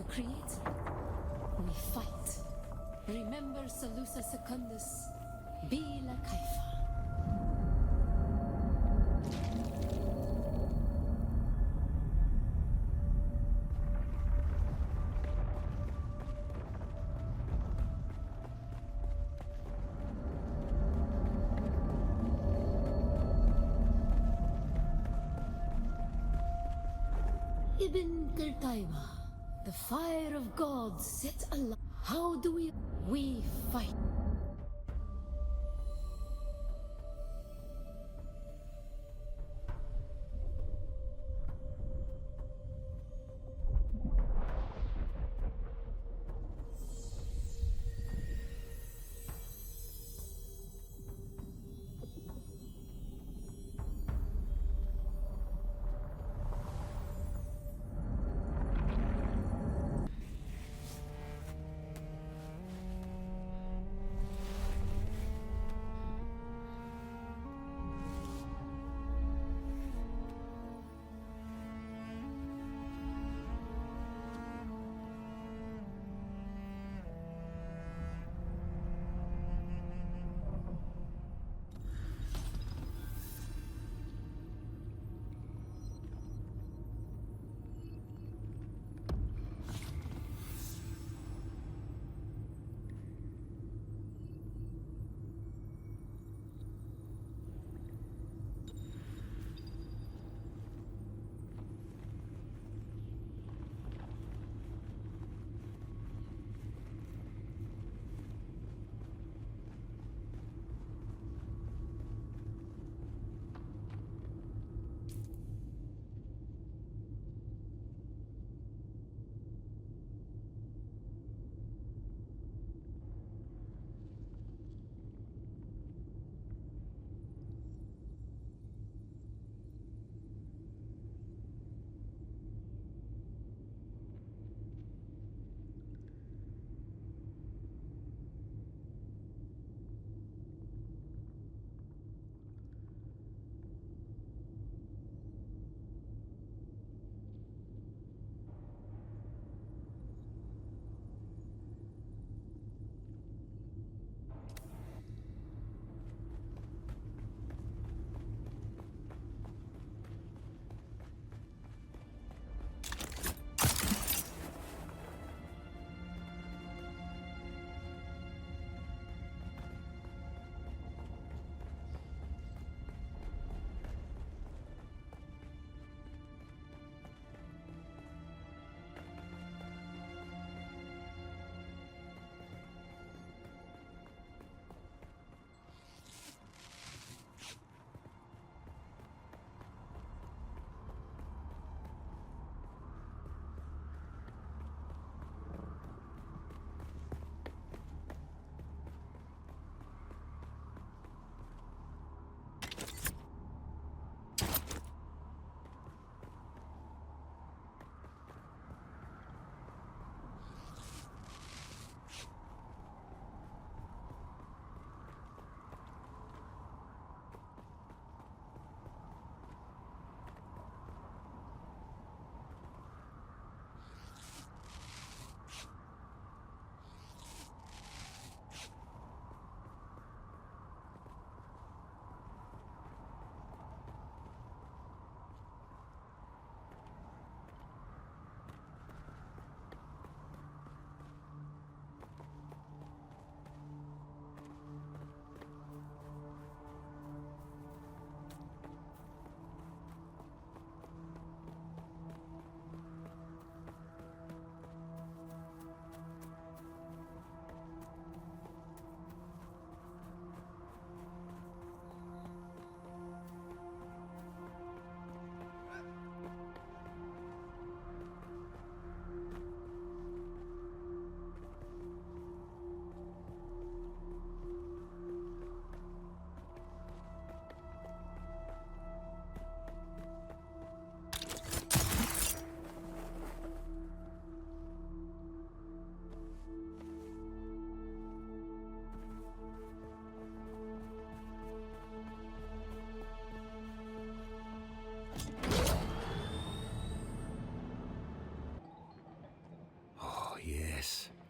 created, we fight. Remember Salusa Secundus, Bila Kaifa. Ibn Qirtaiba, the fire of God set alight. How do we fight?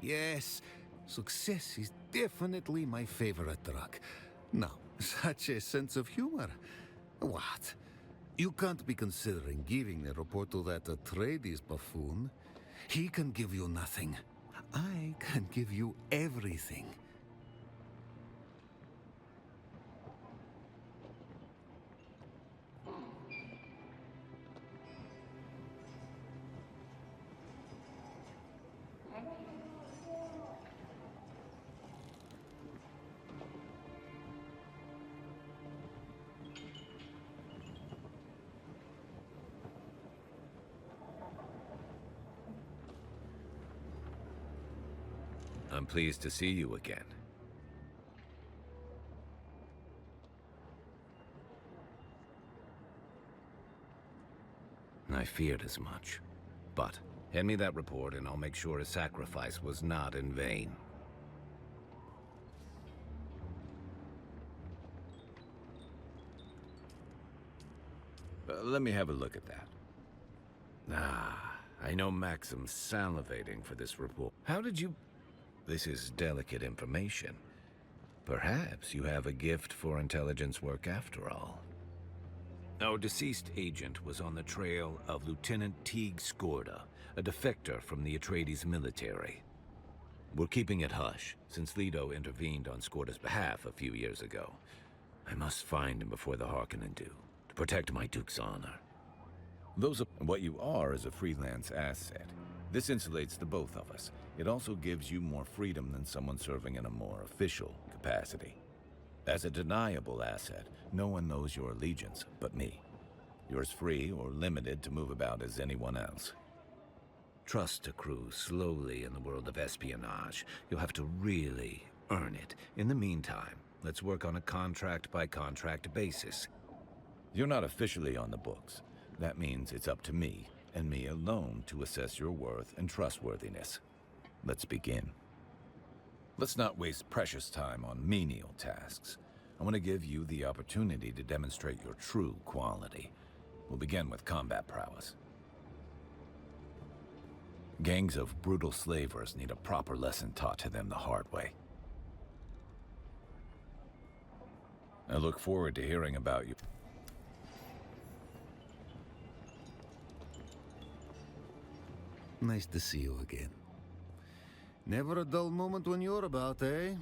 Yes, success is definitely my favorite drug. Now, such a sense of humor. What? You can't be considering giving the report to that Atreides buffoon. He can give you nothing. I can give you everything. I'm pleased to see you again. I feared as much. But, hand me that report and I'll make sure his sacrifice was not in vain. Let me have a look at that. Ah, I know Maxim's salivating for this report. How did you... This is delicate information. Perhaps you have a gift for intelligence work after all. Our deceased agent was on the trail of Lieutenant Teague Skorda, a defector from the Atreides military. We're keeping it hush, since Leto intervened on Skorda's behalf a few years ago. I must find him before the Harkonnen do, to protect my Duke's honor. What you are is a freelance asset. This insulates the both of us. It also gives you more freedom than someone serving in a more official capacity. As a deniable asset, no one knows your allegiance but me. You're as free or limited to move about as anyone else. Trust accrues slowly in the world of espionage. You'll have to really earn it. In the meantime, let's work on a contract-by-contract basis. You're not officially on the books. That means it's up to me, and me alone, to assess your worth and trustworthiness. Let's begin. Let's not waste precious time on menial tasks. I want to give you the opportunity to demonstrate your true quality. We'll begin with combat prowess. Gangs of brutal slavers need a proper lesson taught to them the hard way. I look forward to hearing about you. Nice to see you again. Never a dull moment when you're about, eh?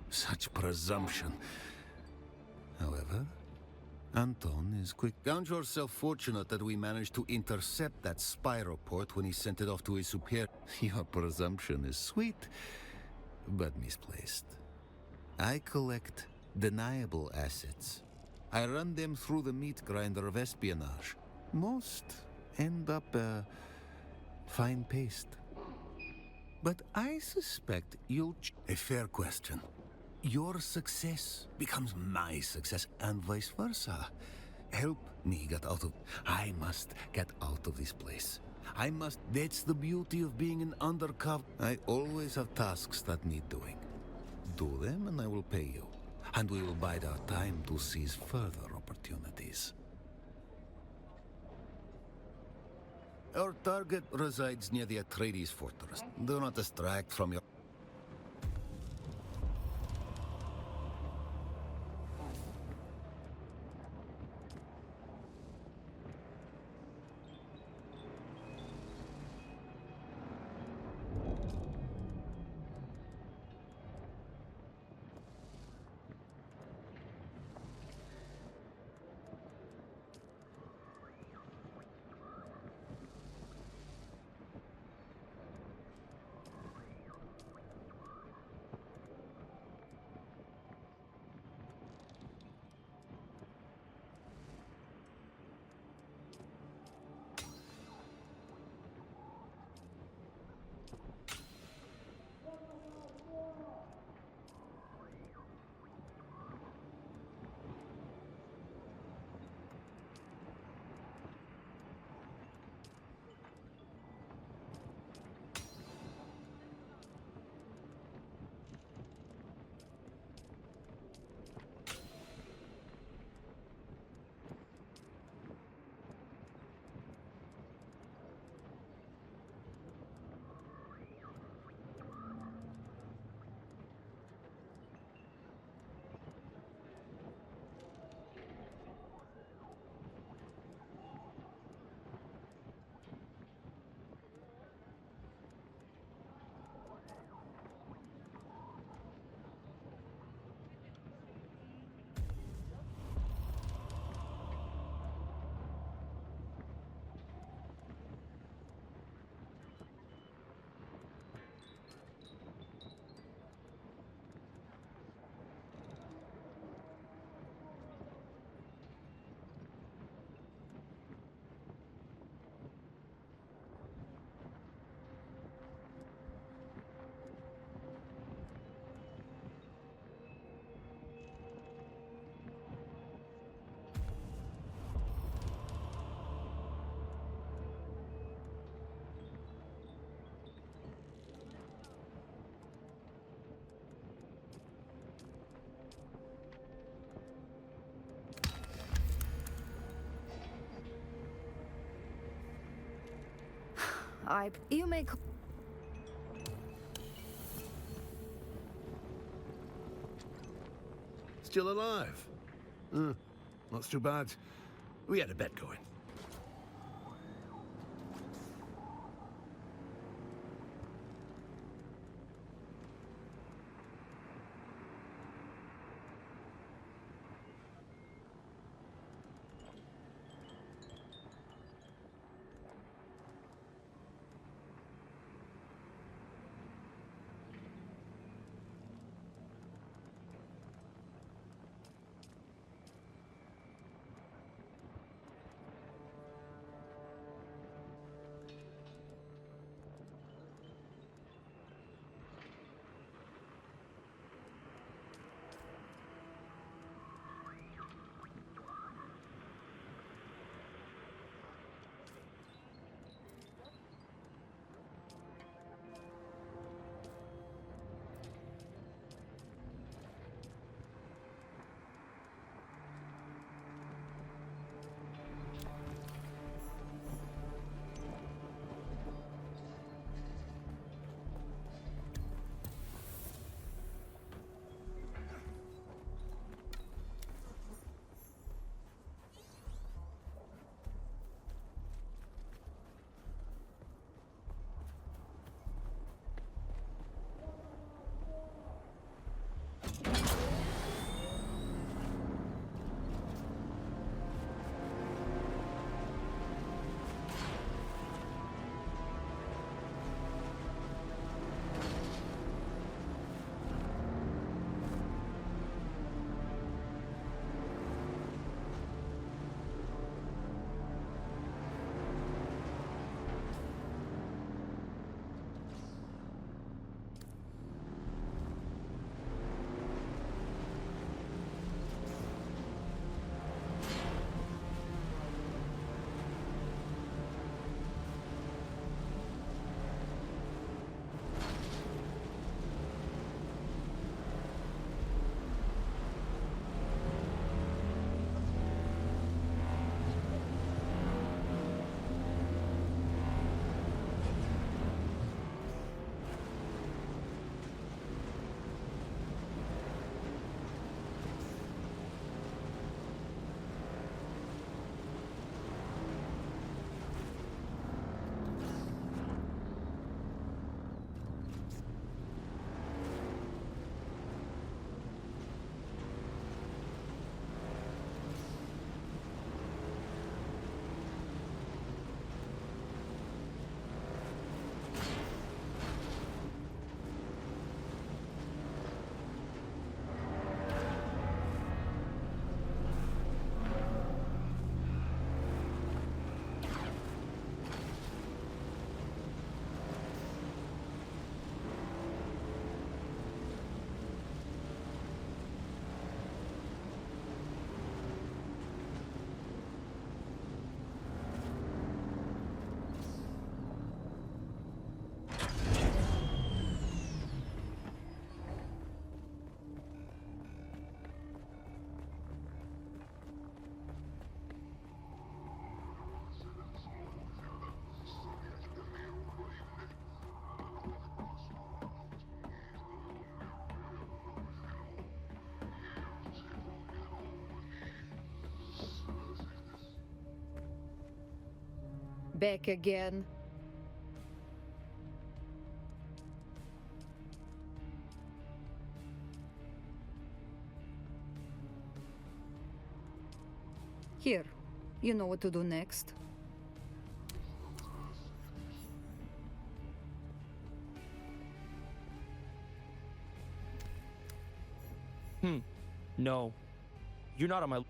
Such presumption. However, Anton is quick. Count yourself fortunate that we managed to intercept that spy report when he sent it off to his superior. Your presumption is sweet, but misplaced. I collect deniable assets. I run them through the meat grinder of espionage. Most end up fine paste. But I suspect you'll... A fair question. Your success becomes my success, and vice versa. Help me get out of... I must get out of this place. I must... That's the beauty of being an undercover. I always have tasks that need doing. Do them and I will pay you. And we will bide our time to seize further opportunities. Our target resides near the Atreides fortress. Do not distract from your... You may. Still alive? Not too bad. We had a bet going. Back again. Here, you know what to do next. No. You're not on my...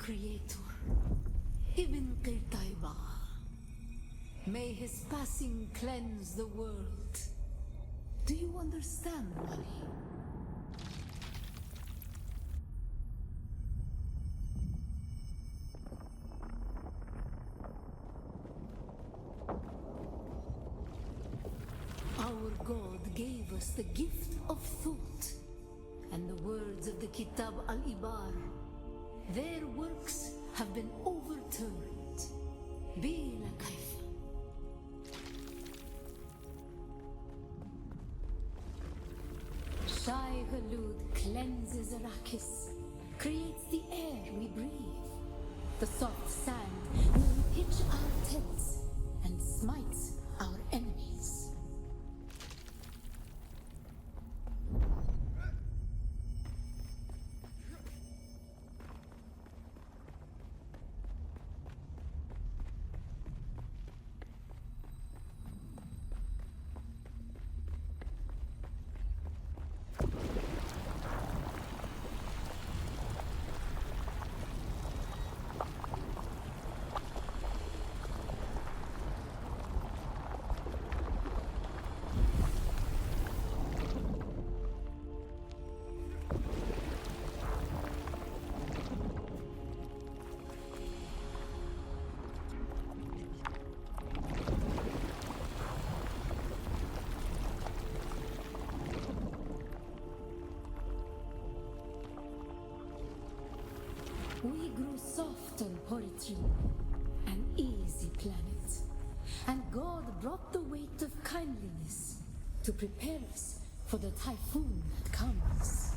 Creator, Ibn Qirtaiba. May his passing cleanse the world. Do you understand, Wally? Our God gave us the gift of thought, and the words of the Kitab al-Ibar. Their works have been overturned. Be la kaifa. Shai Halud cleanses Arrakus, creates the air we breathe, the soft sand where we pitch our tents, and smites our enemies. We grew soft on Horitrim, an easy planet, and God brought the weight of kindliness to prepare us for the typhoon that comes.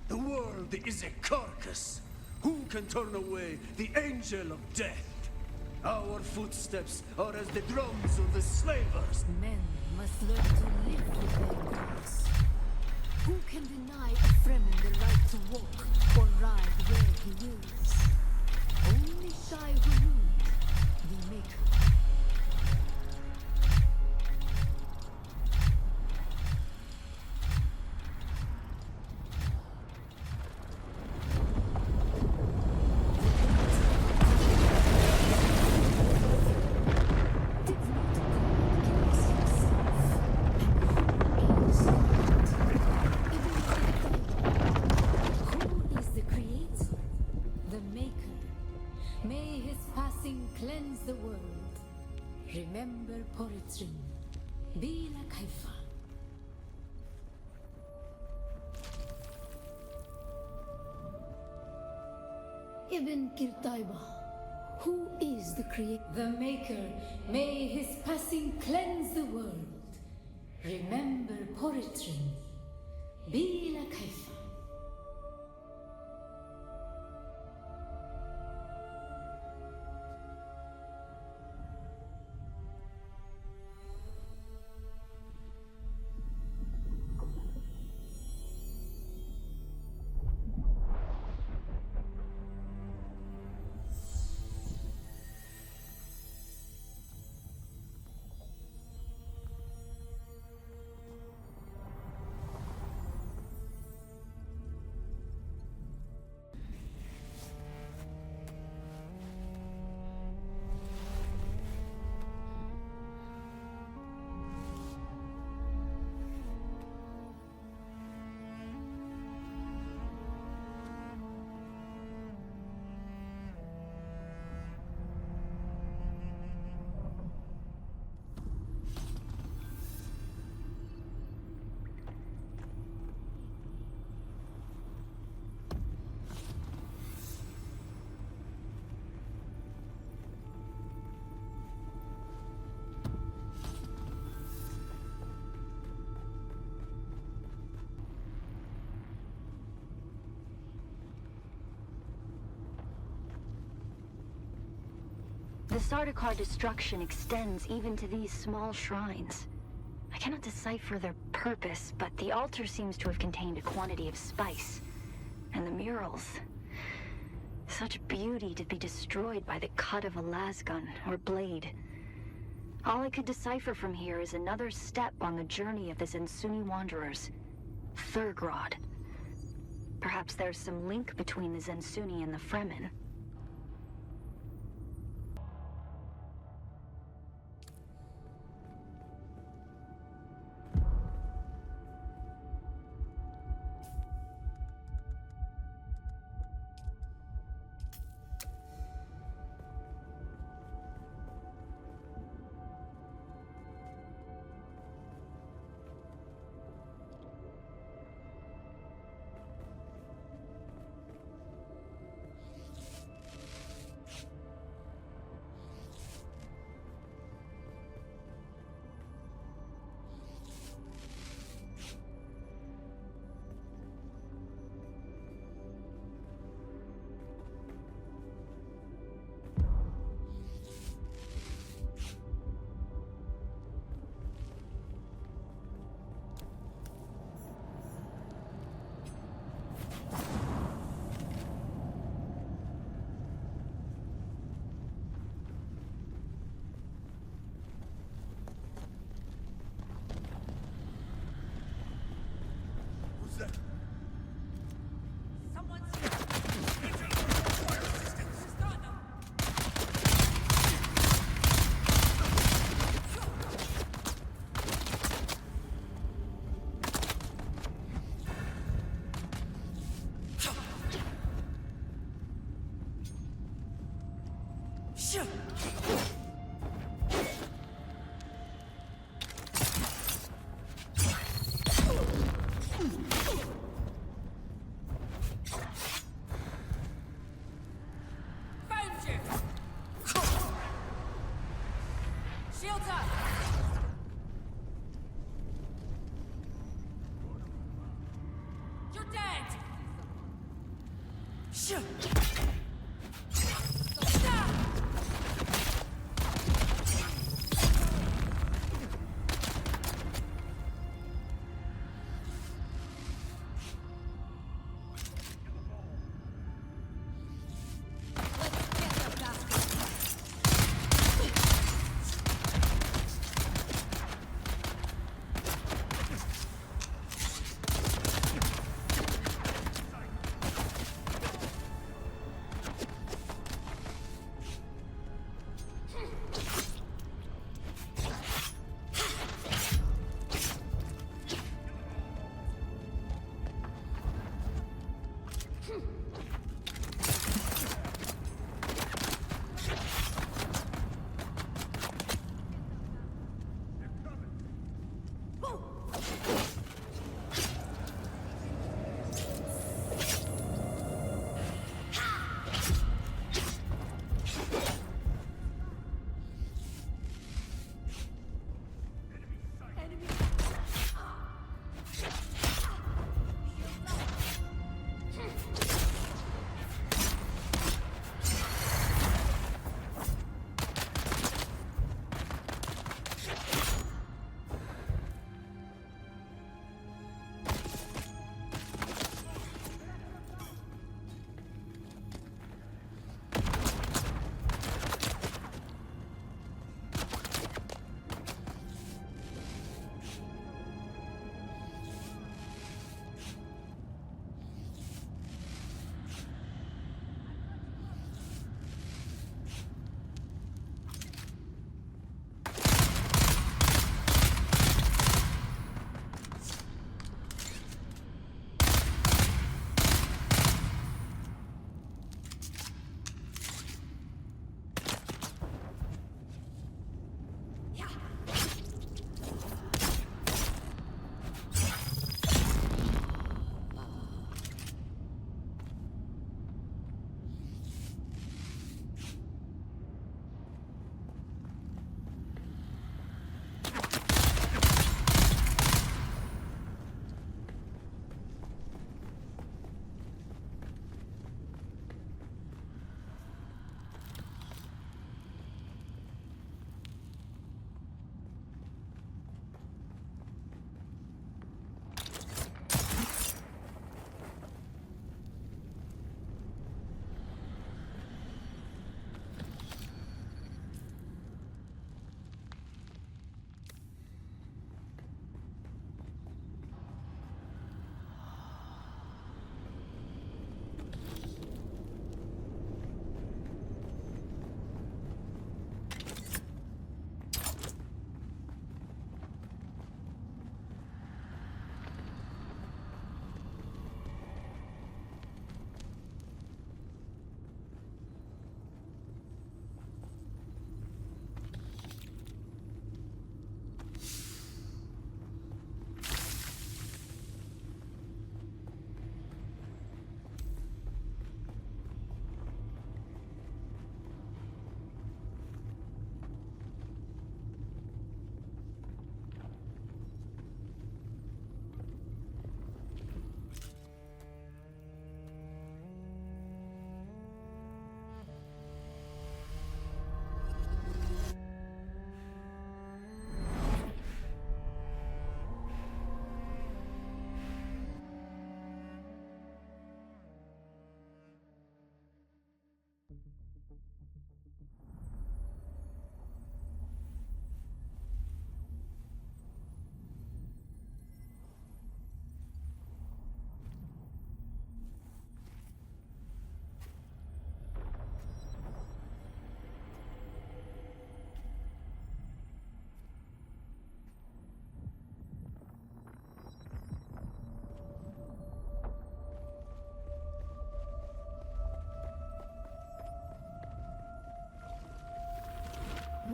The world is a carcass. Who can turn away the angel of death? Our footsteps are as the drums of the slavers. Men must learn to live with their gods. Who can deny a Fremen the right to walk or ride where he wills? Only Shai Hulud, the Maker. Cleanse the world. Remember Poritrin. Be la Kaifa. Ibn Kirtaiba, who is the creator? The Maker, may his passing cleanse the world. Remember Poritrin. Bila Kaifa. The Sardaukar destruction extends even to these small shrines. I cannot decipher their purpose, but the altar seems to have contained a quantity of spice. And the murals... such beauty to be destroyed by the cut of a lasgun or blade. All I could decipher from here is another step on the journey of the Zensuni wanderers. Thurgrod. Perhaps there's some link between the Zensuni and the Fremen.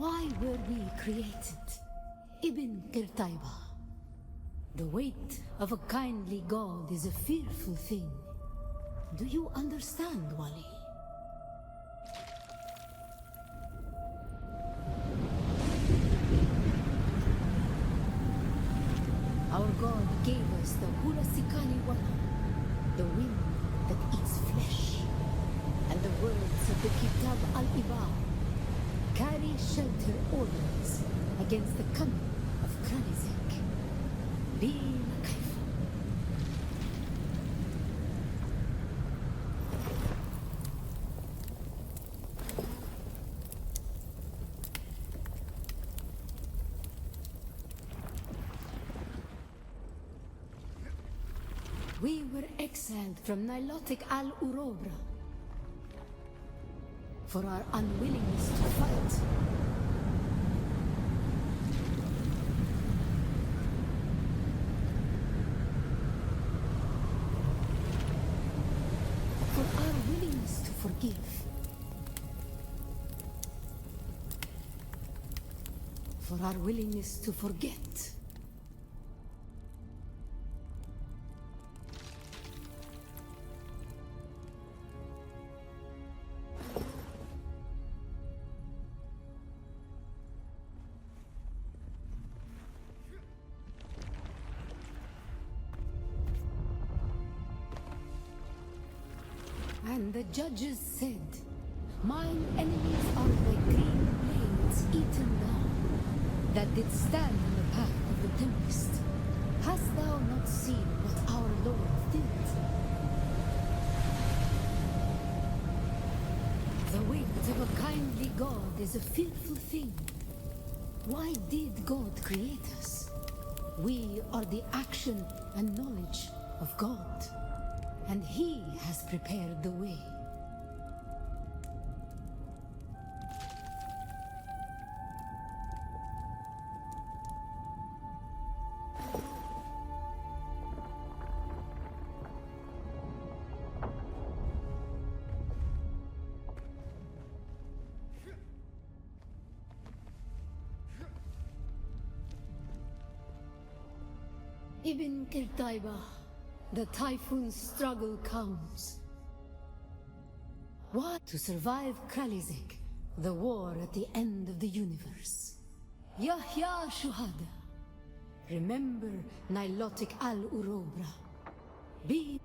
Why were we created? Ibn Qirtaiba. The weight of a kindly god is a fearful thing. Do you understand, Wali? Our god gave us the Hulasikali Wala, the wind that eats flesh, and the words of the Kitab al-Ibar carry shelter always against the coming of Kranizek. Be Makaifa. We were exiled from Nilotic al-Urobra for our unwillingness to fight. For our willingness to forgive. For our willingness to forget. And the judges said, "Mine enemies are like green blades eaten down, that did stand in the path of the tempest. Hast thou not seen what our Lord did? The weight of a kindly God is a fearful thing. Why did God create us? We are the action and knowledge of God. And He has prepared the way." Ibn Qirtaiba. The typhoon's struggle comes. What to survive Kralizek, the war at the end of the universe? Yahya Shuhada. Remember Nilotic al-Urobra. Be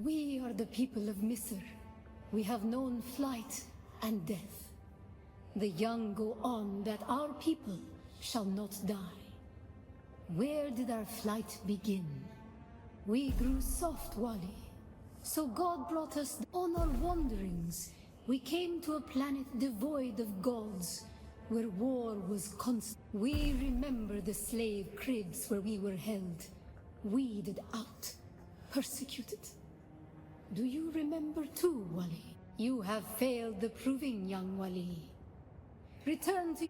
We are the people of Misr. We have known flight and death. The young go on that our people shall not die. Where did our flight begin? We grew soft, Wali. So God brought us on our wanderings. We came to a planet devoid of gods, where war was constant. We remember the slave cribs where we were held, weeded out, persecuted. Do you remember too, Wali? You have failed the proving, young Wali. Return to...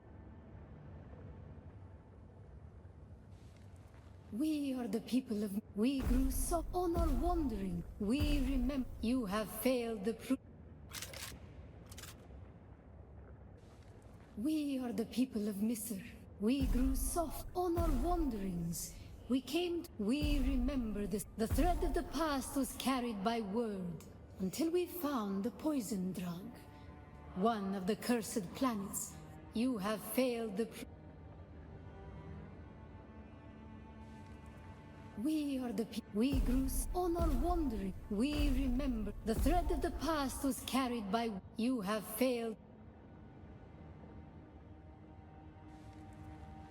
We are the people of... We grew soft on our wandering. We remember... You have failed the proof... We are the people of Misr. We grew soft on our wanderings. We came to... We remember this. The thread of the past was carried by word, until we found the poison drug. One of the cursed planets. You have failed the... We are the people. We grew on our wandering. We remember. The thread of the past was carried by... You have failed.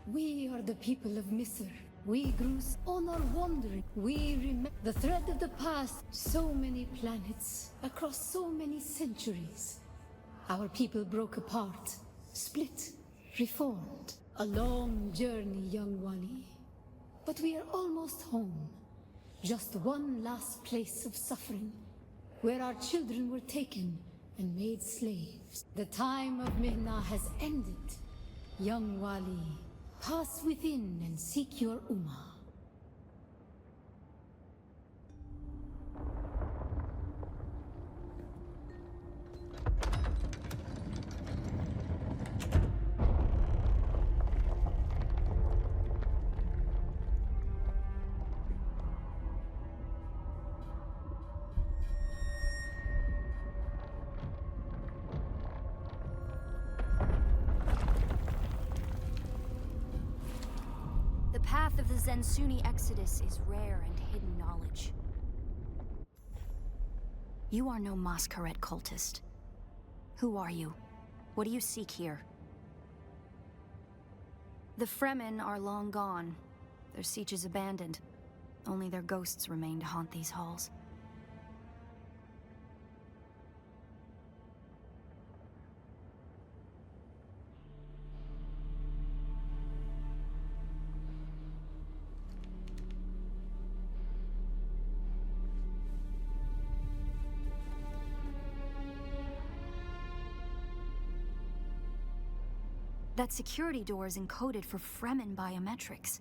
We are the people of Misr. We grew on our wandering. We remember the thread of the past. So many planets, across so many centuries. Our people broke apart, split, reformed. A long journey, young Wali. But we are almost home. Just one last place of suffering, where our children were taken and made slaves. The time of Mihna has ended. Young Wali, pass within and seek your Ummah. The path path of the Zensuni Exodus is rare and hidden knowledge. You are no Masquerade cultist. Who are you? What do you seek here? The Fremen are long gone. Their siege is abandoned. Only their ghosts remain to haunt these halls. That security door is encoded for Fremen biometrics.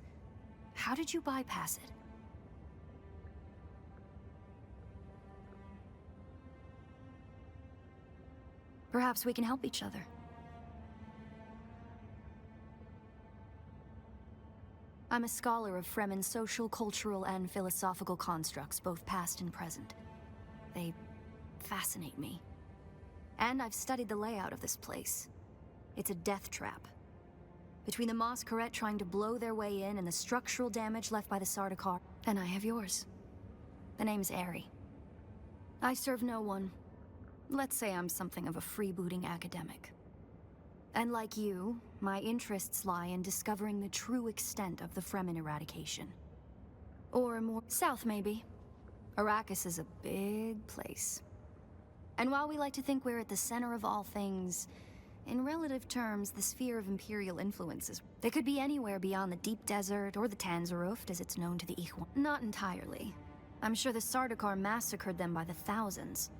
How did you bypass it? Perhaps we can help each other. I'm a scholar of Fremen social, cultural, and philosophical constructs, both past and present. They fascinate me. And I've studied the layout of this place. It's a death trap. Between the Masquerade trying to blow their way in and the structural damage left by the Sardaukar, and I have yours. The name's Ari. I serve no one. Let's say I'm something of a freebooting academic. And like you, my interests lie in discovering the true extent of the Fremen eradication. Or more south, maybe. Arrakus is a big place. And while we like to think we're at the center of all things, in relative terms, the sphere of Imperial influences, they could be anywhere beyond the Deep Desert or the Tanzaruft, as it's known to the Ikhwan. Not entirely. I'm sure the Sardaukar massacred them by the thousands.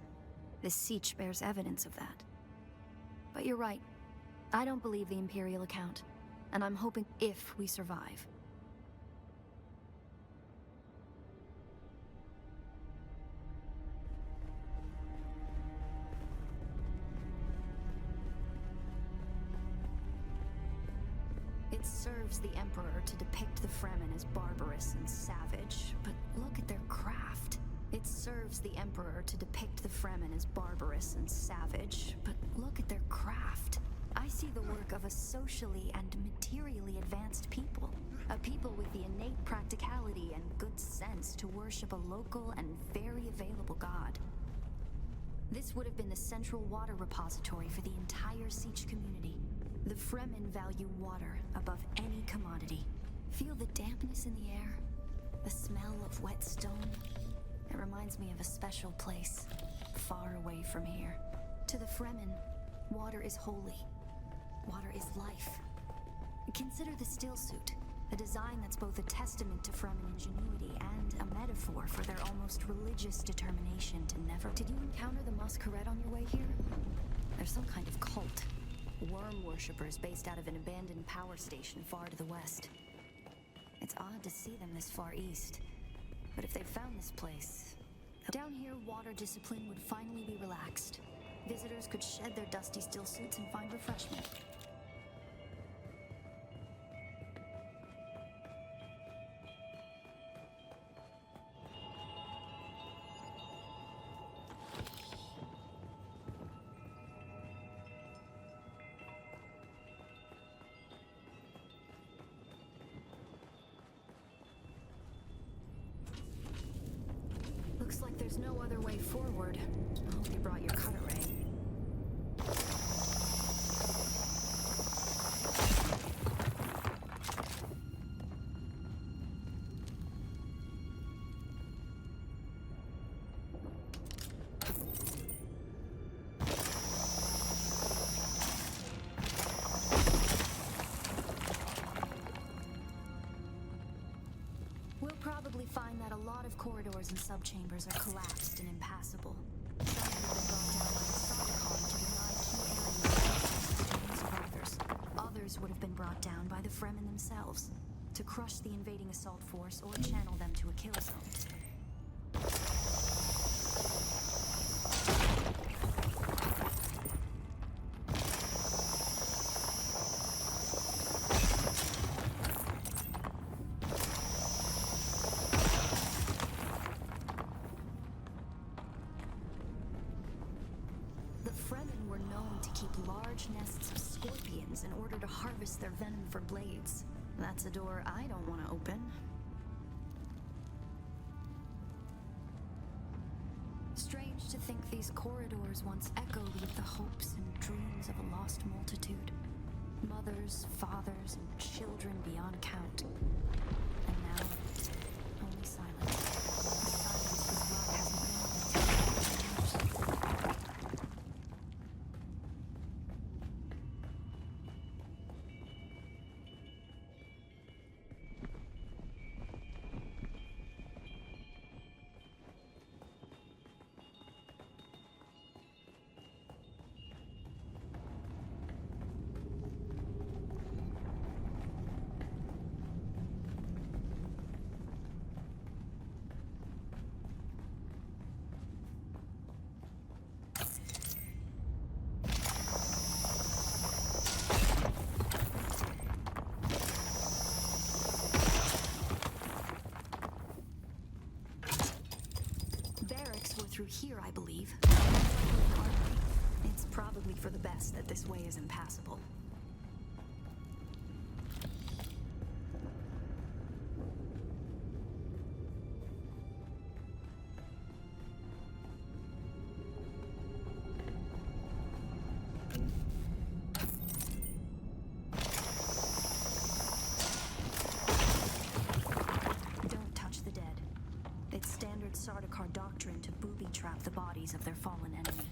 This siege bears evidence of that. But you're right. I don't believe the Imperial account, and I'm hoping if we survive. It serves the Emperor to depict the Fremen as barbarous and savage, but look at their craft. It serves the Emperor to depict the Fremen as barbarous and savage, but look at their craft. I see the work of a socially and materially advanced people. A people with the innate practicality and good sense to worship a local and very available god. This would have been the central water repository for the entire Siege community. The Fremen value water above any commodity. Feel the dampness in the air? The smell of wet stone? It reminds me of a special place, far away from here. To the Fremen, water is holy. Water is life. Consider the still suit, a design that's both a testament to Fremen ingenuity and a metaphor for their almost religious determination to never... Did you encounter the Masquerade on your way here? There's some kind of cult. Worm worshippers based out of an abandoned power station far to the west. It's odd to see them this far east, but if they found this place... Down here, water discipline would finally be relaxed. Visitors could shed their dusty still suits and find refreshment. Looks like there's no other way forward. I hope you brought your cutter ray. We'll probably find that a lot of corridors and subchambers are collapsed and impassable. Some have been brought down by the Sardaukar to deny key areas of access to James Arthur's. Others would have been brought down by the Fremen themselves, to crush the invading assault force or channel them to a kill zone. The Fremen were known to keep large nests of scorpions in order to harvest their venom designed for blades. That's a door I don't want to open. Strange to think these corridors once echoed with the hopes and dreams of a lost multitude. Mothers, fathers, and children beyond count. And now, only silence. The silence this rock hasn't known in 10,000 years. Through here, I believe. It's probably for the best that this way is impassable. Don't touch the dead. It's standard Sardaukar doctrine to booby-trap the bodies of their fallen enemy.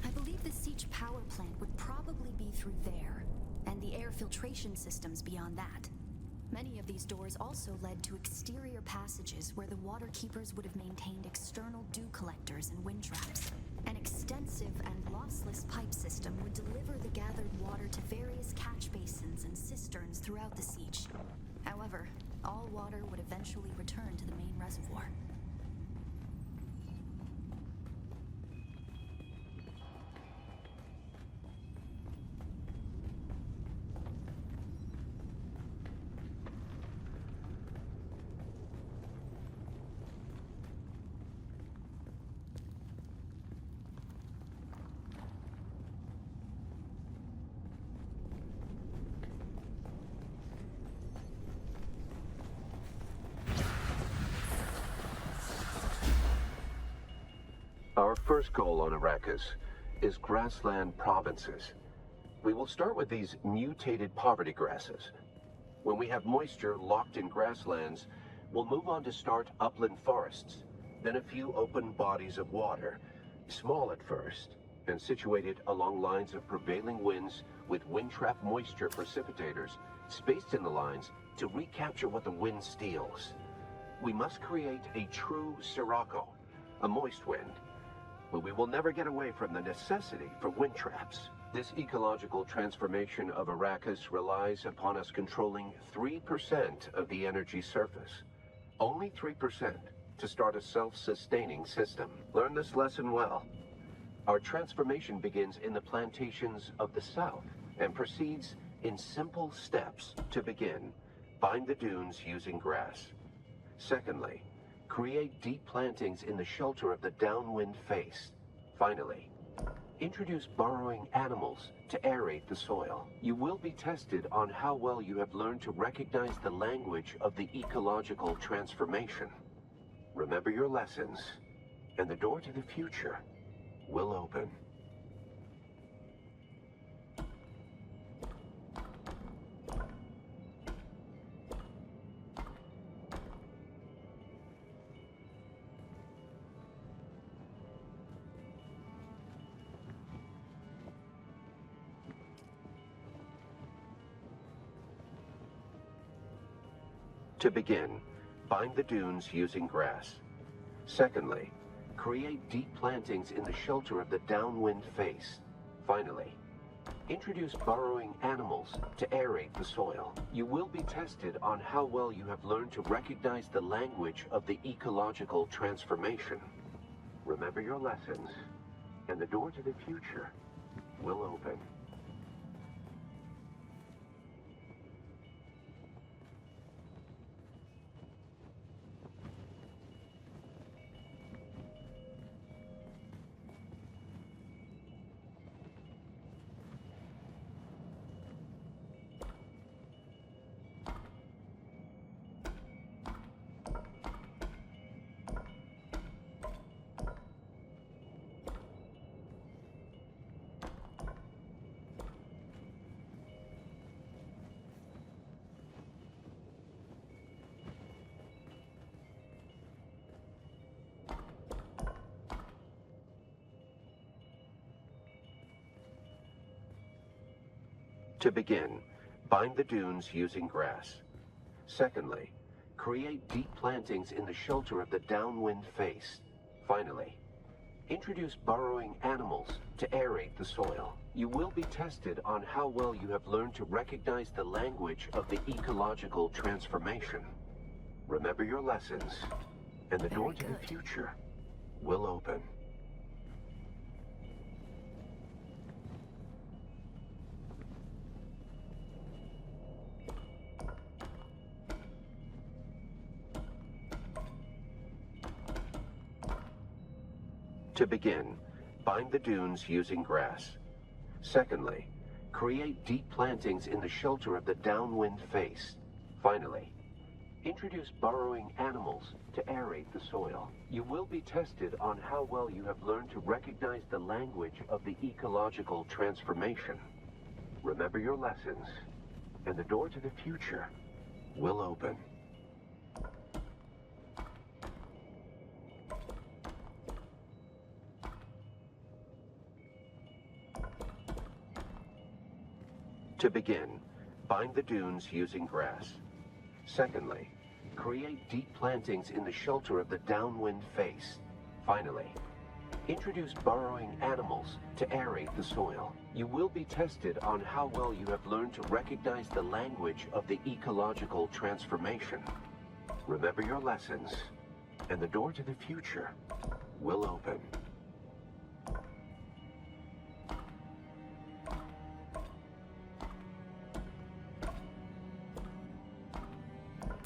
I believe the siege power plant would probably be through there, and the air filtration systems beyond that. Many of these doors also led to exterior passages where the water keepers would have maintained external dew collectors and wind traps. An extensive and lossless pipe system would deliver the gathered water to various catch basins and cisterns throughout the siege. However, all water would eventually return to the main reservoir. Our first goal on Arrakus is grassland provinces. We will start with these mutated poverty grasses. When we have moisture locked in grasslands, we'll move on to start upland forests, then a few open bodies of water, small at first, and situated along lines of prevailing winds with wind-trap moisture precipitators spaced in the lines to recapture what the wind steals. We must create a true sirocco, a moist wind, but we will never get away from the necessity for wind traps. This ecological transformation of Arrakus relies upon us controlling 3% of the energy surface. Only 3% to start a self-sustaining system. Learn this lesson well. Our transformation begins in the plantations of the south and proceeds in simple steps. To begin, bind the dunes using grass. Secondly, create deep plantings in the shelter of the downwind face. Finally, introduce burrowing animals to aerate the soil. You will be tested on how well you have learned to recognize the language of the ecological transformation. Remember your lessons, and the door to the future will open. To begin, bind the dunes using grass. Secondly, create deep plantings in the shelter of the downwind face. Finally, introduce burrowing animals to aerate the soil. You will be tested on how well you have learned to recognize the language of the ecological transformation. Remember your lessons, and the door to the future will open. To begin, bind the dunes using grass. Secondly, create deep plantings in the shelter of the downwind face. Finally, introduce burrowing animals to aerate the soil. You will be tested on how well you have learned to recognize the language of the ecological transformation. Remember your lessons, and the door to the future will open. To begin, bind the dunes using grass. Secondly, create deep plantings in the shelter of the downwind face. Finally, introduce burrowing animals to aerate the soil. You will be tested on how well you have learned to recognize the language of the ecological transformation. Remember your lessons, and the door to the future will open. To begin, bind the dunes using grass. Secondly, create deep plantings in the shelter of the downwind face. Finally, introduce burrowing animals to aerate the soil. You will be tested on how well you have learned to recognize the language of the ecological transformation. Remember your lessons, and the door to the future will open.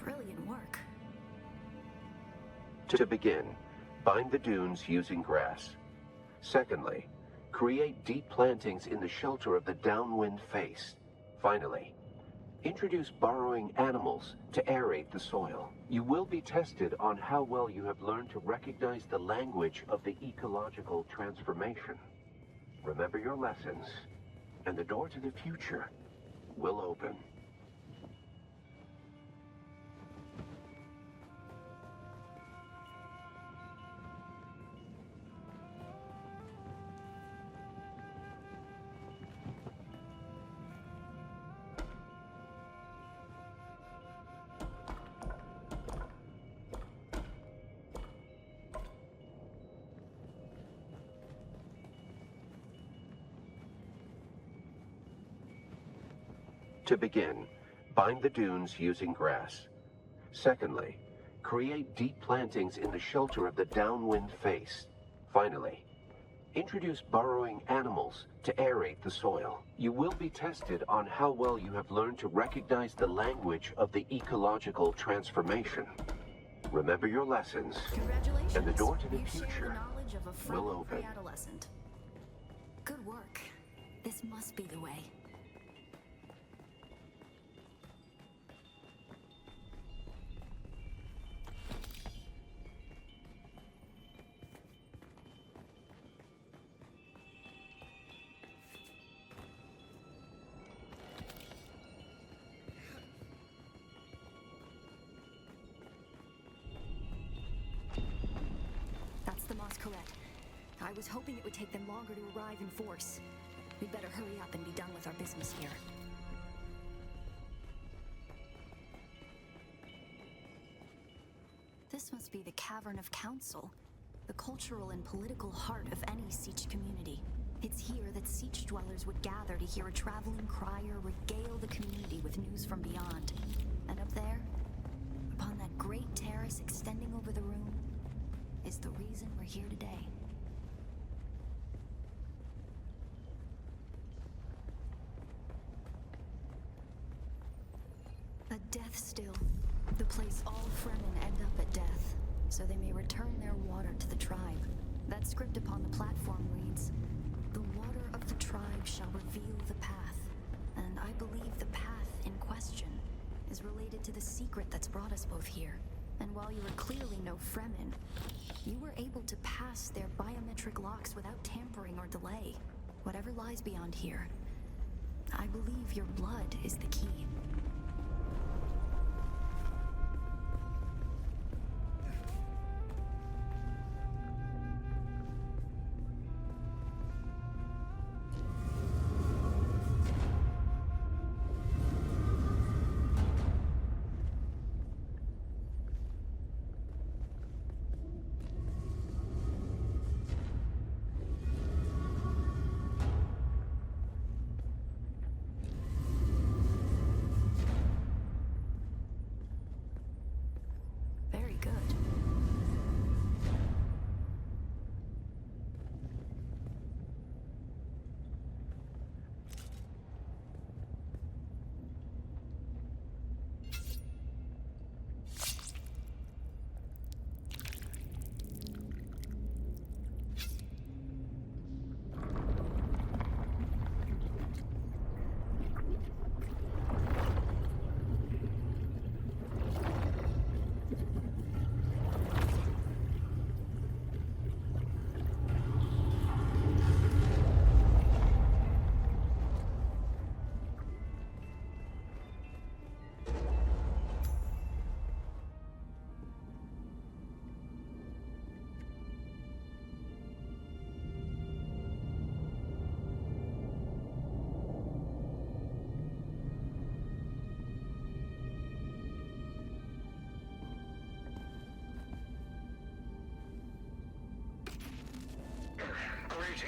Brilliant work. To begin, bind the dunes using grass. Secondly, create deep plantings in the shelter of the downwind face. Finally, introduce burrowing animals to aerate the soil. You will be tested on how well you have learned to recognize the language of the ecological transformation. Remember your lessons, and the door to the future will open. To begin, bind the dunes using grass. Secondly, create deep plantings in the shelter of the downwind face. Finally, introduce burrowing animals to aerate the soil. You will be tested on how well you have learned to recognize the language of the ecological transformation. Remember your lessons, and the door to the future will open. Pre-adolescent. Good work. This must be the way. I was hoping it would take them longer to arrive in force. We'd better hurry up and be done with our business here. This must be the Cavern of Council, the cultural and political heart of any Siege community. It's here that Siege dwellers would gather to hear a traveling crier regale the community with news from beyond. And up there, upon that great terrace extending over the room, is the reason we're here today. A death still. The place all Fremen end up at death, so they may return their water to the tribe. That script upon the platform reads, "The water of the tribe shall reveal the path." And I believe the path in question is related to the secret that's brought us both here. And while you are clearly no Fremen, you were able to pass their biometric locks without tampering or delay. Whatever lies beyond here, I believe your blood is the key.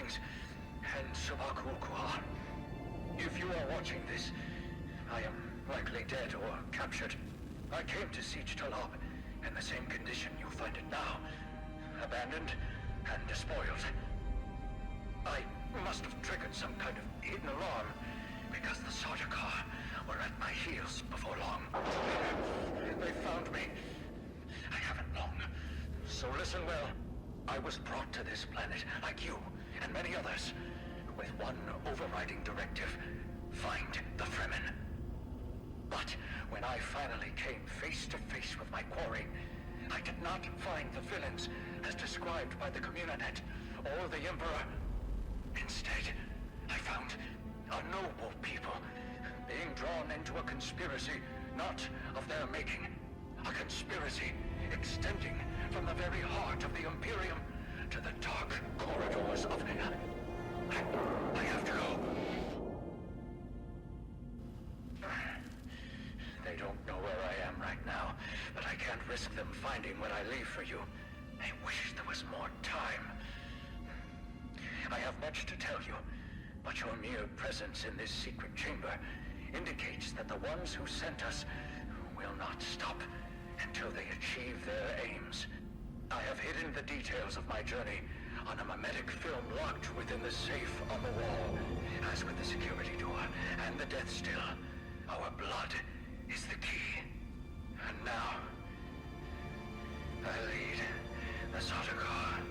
Greetings, and Sabakul. If you are watching this, I am likely dead or captured. I came to Siege Talab in the same condition you find it now. Abandoned and despoiled. I must have triggered some kind of hidden alarm, because the Sardaukar were at my heels before long. They found me. I haven't long. So listen well. I was brought to this planet, like you and many others, with one overriding directive: find the Fremen. But when I finally came face to face with my quarry, I did not find the villains as described by the Communinet or the Emperor. Instead, I found a noble people being drawn into a conspiracy not of their making. A conspiracy extending from the very heart of the Imperium to the dark corridors of... I have to go. They don't know where I am right now, but I can't risk them finding what I leave for you. I wish there was more time. I have much to tell you, but your mere presence in this secret chamber indicates that the ones who sent us will not stop until they achieve their aims. I have hidden the details of my journey on a mimetic film locked within the safe on the wall. As with the security door and the death still, our blood is the key. And now, I lead the Sardaukar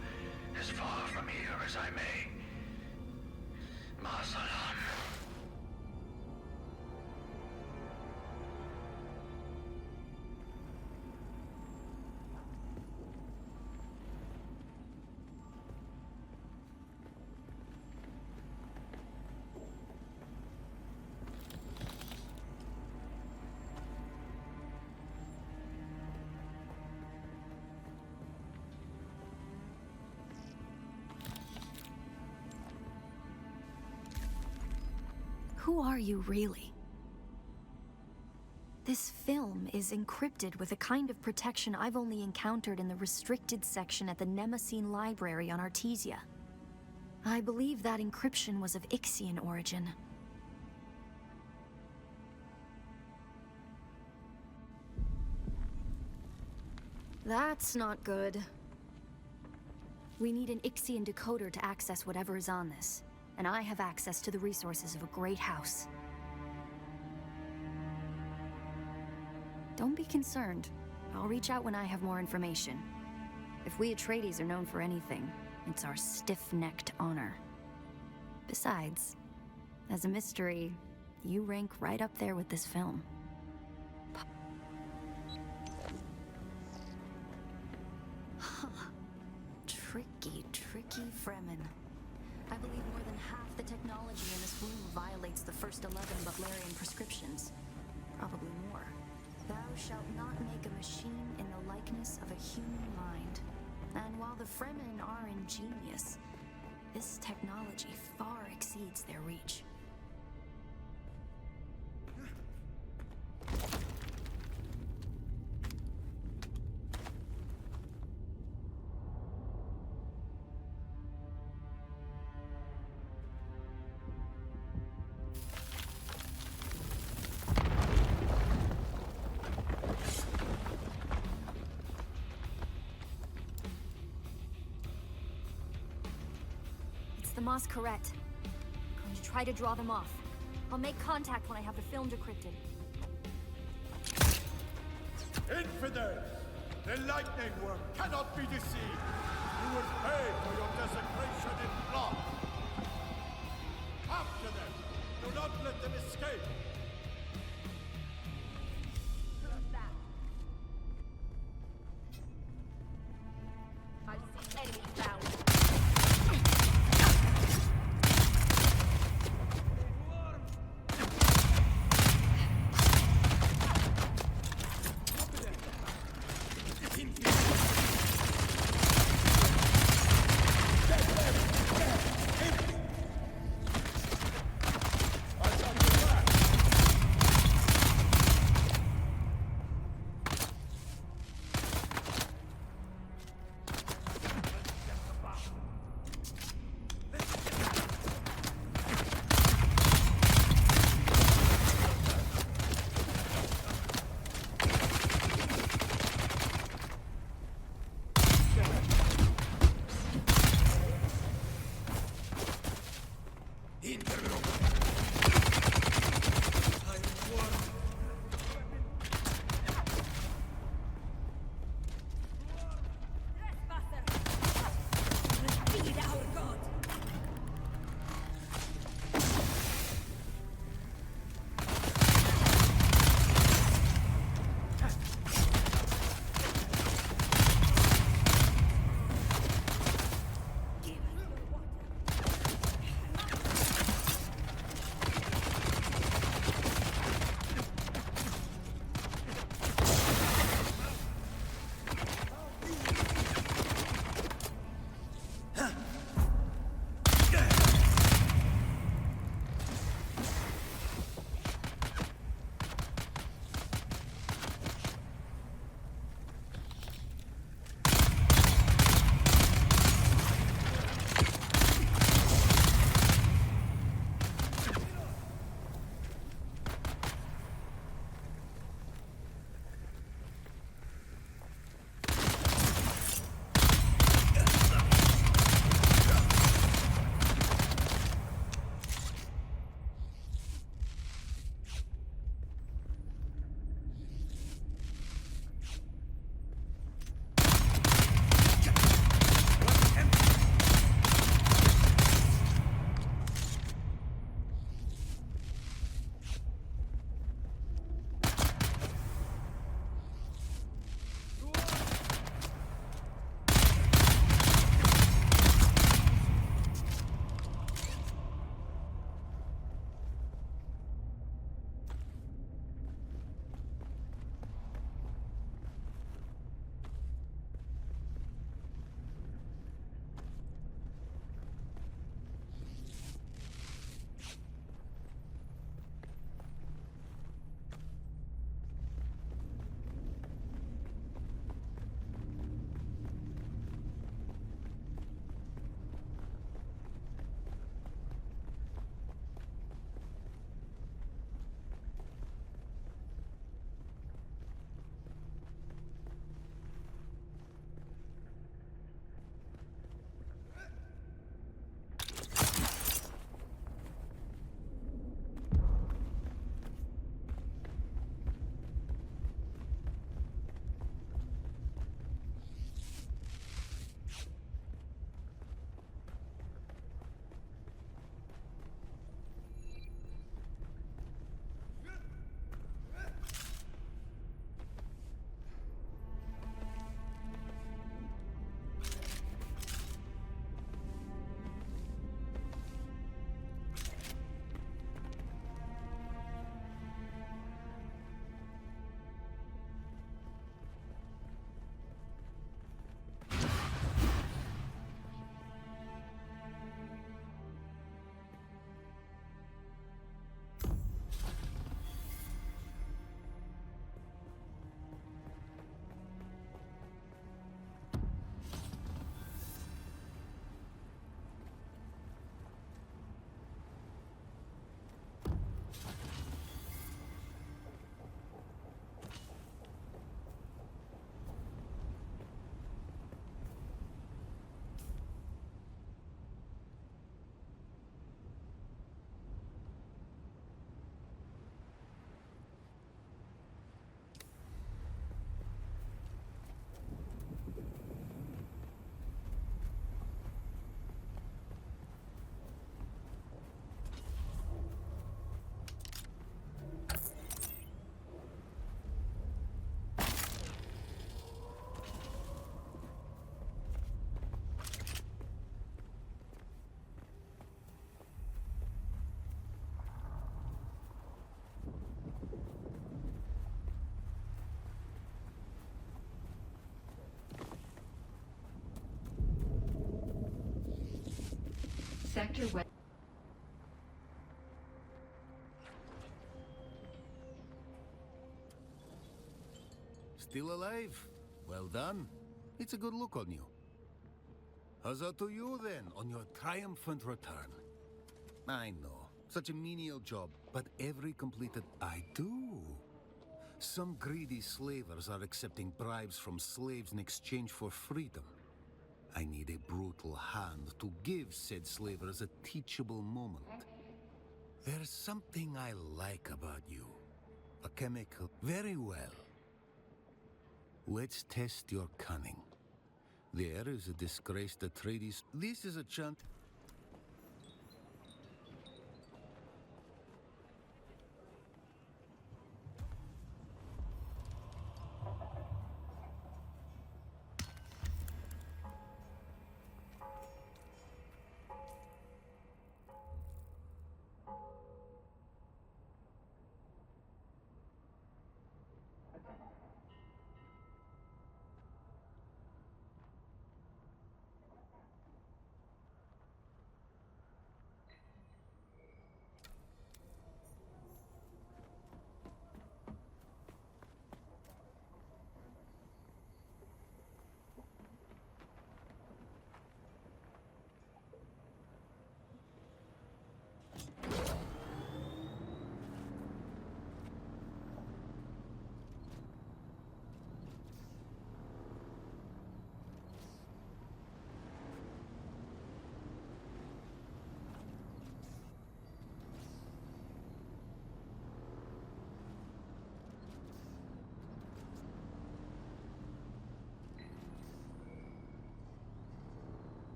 as far from here as I may. Ma salam. Who are you really? This film is encrypted with a kind of protection I've only encountered in the restricted section at the Nemesine Library on Artesia. I believe that encryption was of Ixian origin. That's not good. We need an Ixian decoder to access whatever is on this, and I have access to the resources of a great house. Don't be concerned. I'll reach out when I have more information. If we Atreides are known for anything, it's our stiff-necked honor. Besides, as a mystery, you rank right up there with this film. Tricky Fremen. I believe more than half the technology in this room violates the first 11 Butlerian prescriptions. Probably more. Thou shalt not make a machine in the likeness of a human mind. And while the Fremen are ingenious, this technology far exceeds their reach. The Masquerette. I'm going to try to draw them off. I'll make contact when I have the film decrypted. Infidels! The lightning worm cannot be deceived! You will pay for your desecration in blood! After them! Do not let them escape! I see enemy found. Sector West. Still alive? Well done. It's a good look on you. Huzzah to you then, on your triumphant return. I know, such a menial job, but every completed I do. Some greedy slavers are accepting bribes from slaves in exchange for freedom. I need a brutal hand to give said slavers a teachable moment. There's something I like about you. A chemical. Very well. Let's test your cunning. There is a disgraced Atreides. This is a chance.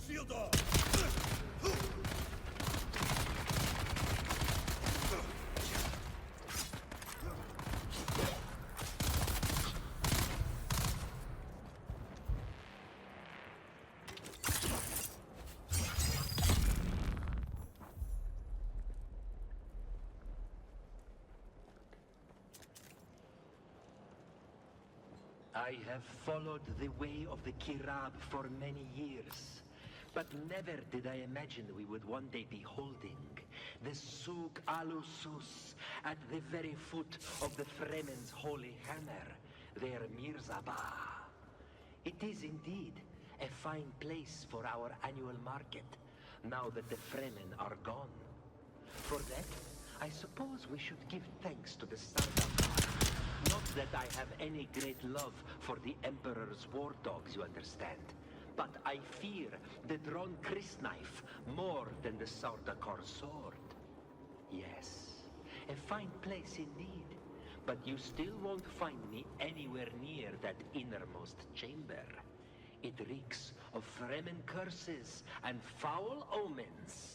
Shield off! I have followed the way of the Kirab for many years, but never did I imagine we would one day be holding the Suk Alusus at the very foot of the Fremen's holy hammer, their Mirzabah. It is indeed a fine place for our annual market, now that the Fremen are gone. For that, I suppose we should give thanks to the Sardaukar. Not that I have any great love for the Emperor's war dogs, you understand. But I fear the drawn crysknife more than the Sardaukar sword. Yes, a fine place indeed. But you still won't find me anywhere near that innermost chamber. It reeks of Fremen curses and foul omens.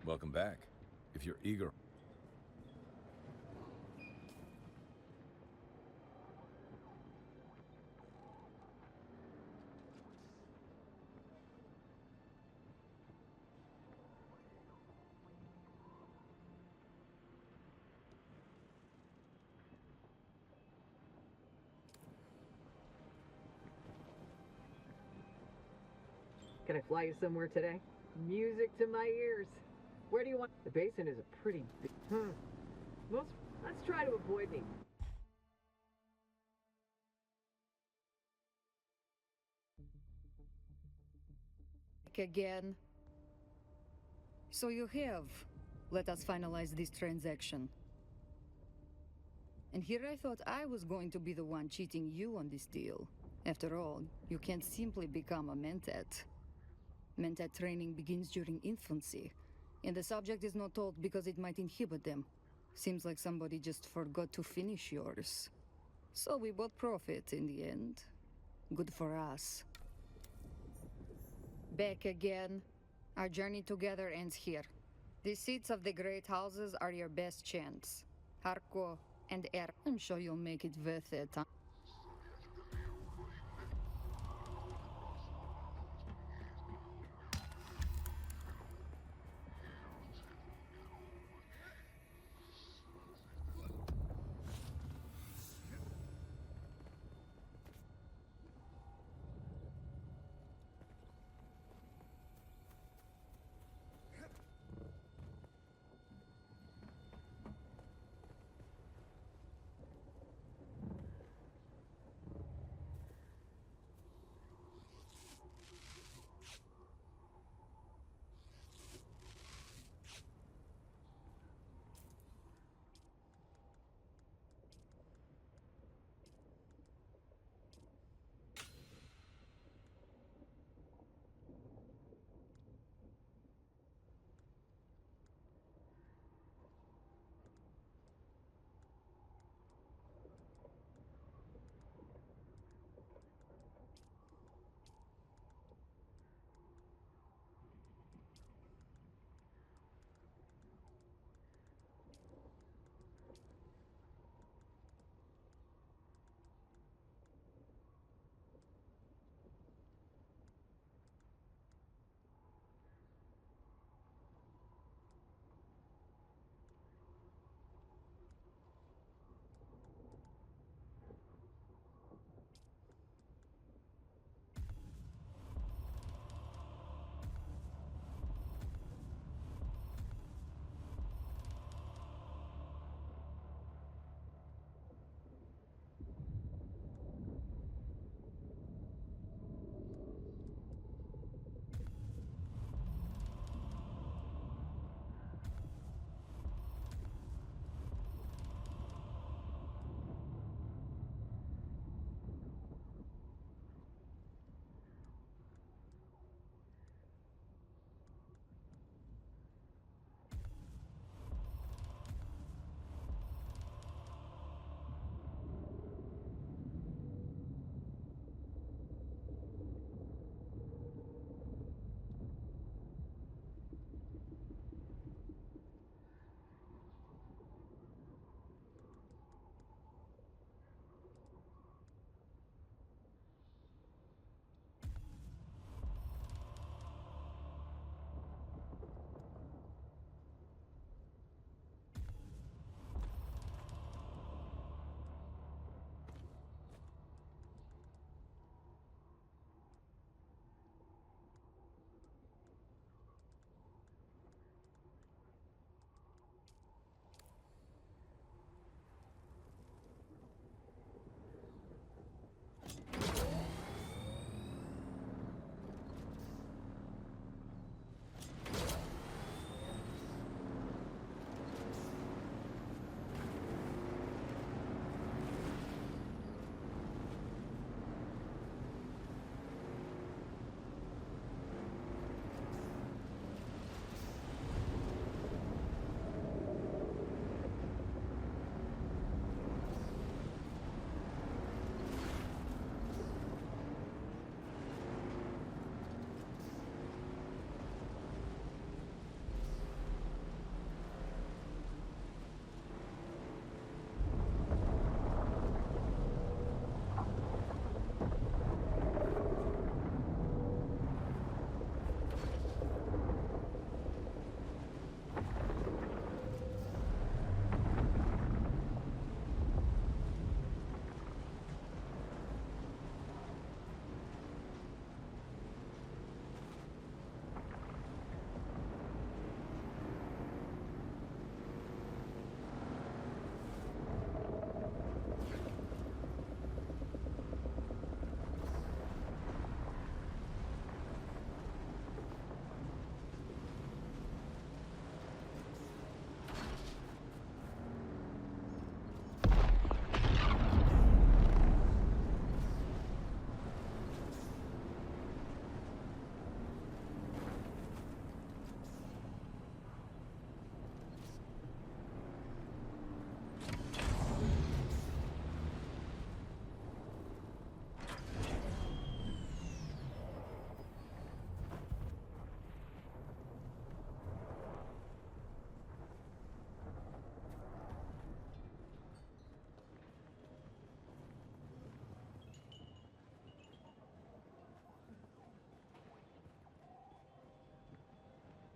Welcome back. If you're eager... Can I fly you somewhere today? Music to my ears. Where do you want? The basin is a pretty big. Let's try to avoid me. Again. So you have. Let us finalize this transaction. And here I thought I was going to be the one cheating you on this deal. After all, you can't simply become a mentat. Mentat training begins during infancy, and the subject is not told because it might inhibit them. Seems like somebody just forgot to finish yours. So we both profit in the end. Good for us. Back again. Our journey together ends here. The seats of the great houses are your best chance. Harko and Er. I'm sure you'll make it worth it, huh?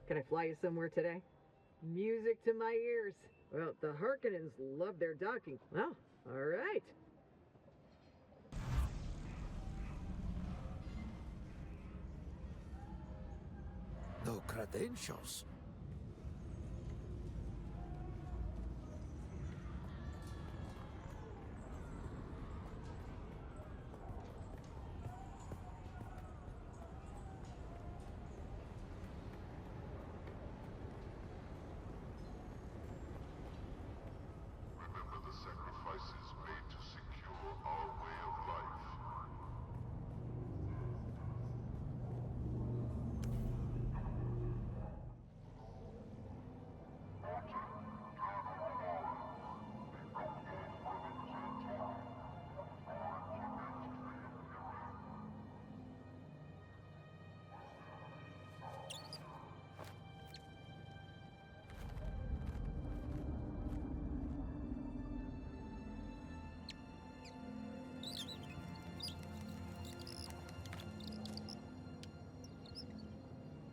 Can I fly you somewhere today? Music to my ears. Well, the Harkonnens love their docking. Well, all right. No credentials.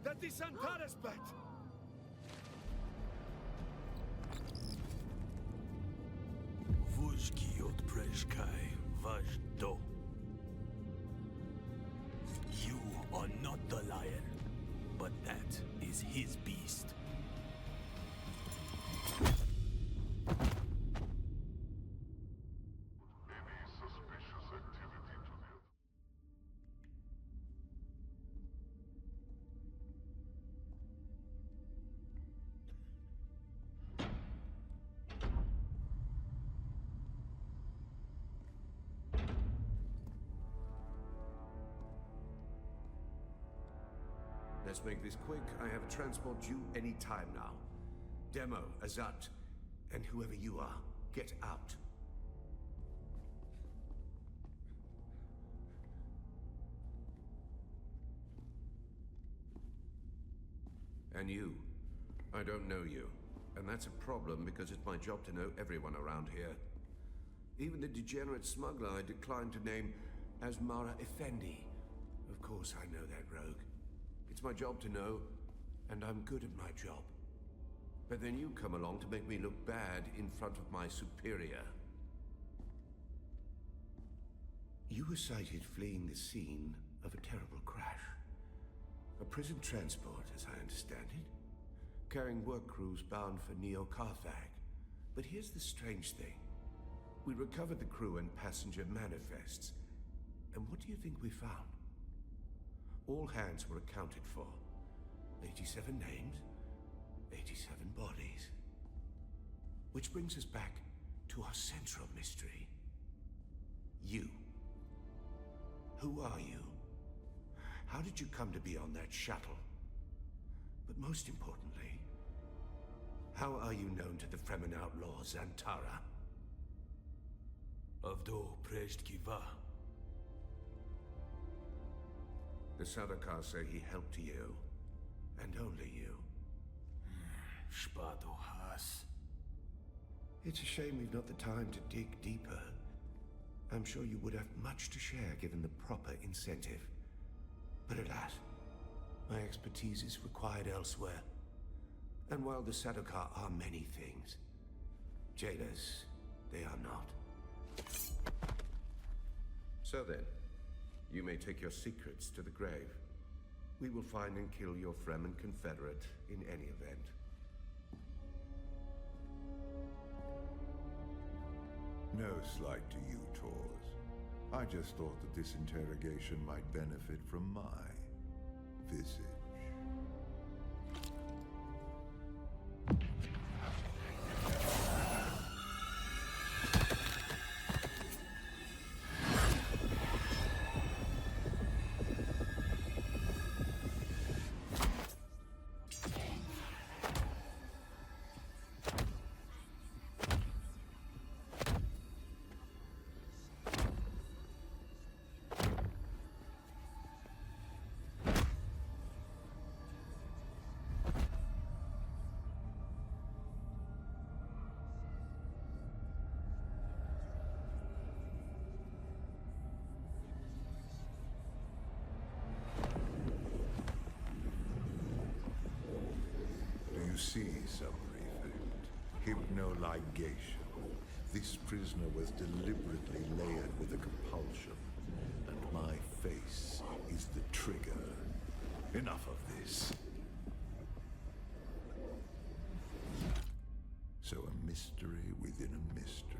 That is Antaresbat! Vujki od Preshkai Vajdo. You are not the lion, but that is his beast. Let's make this quick. I have a transport due any time now. Demo, Azat, and whoever you are, get out. And you. I don't know you. And that's a problem because it's my job to know everyone around here. Even the degenerate smuggler I declined to name as Mara Effendi. Of course I know that rogue. It's my job to know, and I'm good at my job. But then you come along to make me look bad in front of my superior. You were sighted fleeing the scene of a terrible crash. A prison transport, as I understand it, carrying work crews bound for Neo-Carthag. But here's the strange thing. We recovered the crew and passenger manifests. And what do you think we found? All hands were accounted for. 87 names, 87 bodies. Which brings us back to our central mystery. You. Who are you? How did you come to be on that shuttle? But most importantly, how are you known to the Fremen outlaws, Antara? Avdo Preshkiva. The Sardaukar say he helped you, and only you. Spado Has. It's a shame we've not the time to dig deeper. I'm sure you would have much to share given the proper incentive. But alas, my expertise is required elsewhere. And while the Sardaukar are many things, jailers, they are not. So then, you may take your secrets to the grave. We will find and kill your Fremen confederate in any event. No slight to you, Tors. I just thought that this interrogation might benefit from my visage. see, summary effect. Hypnoligation. This prisoner was deliberately layered with a compulsion, and my face is the trigger. Enough of this. So a mystery within a mystery.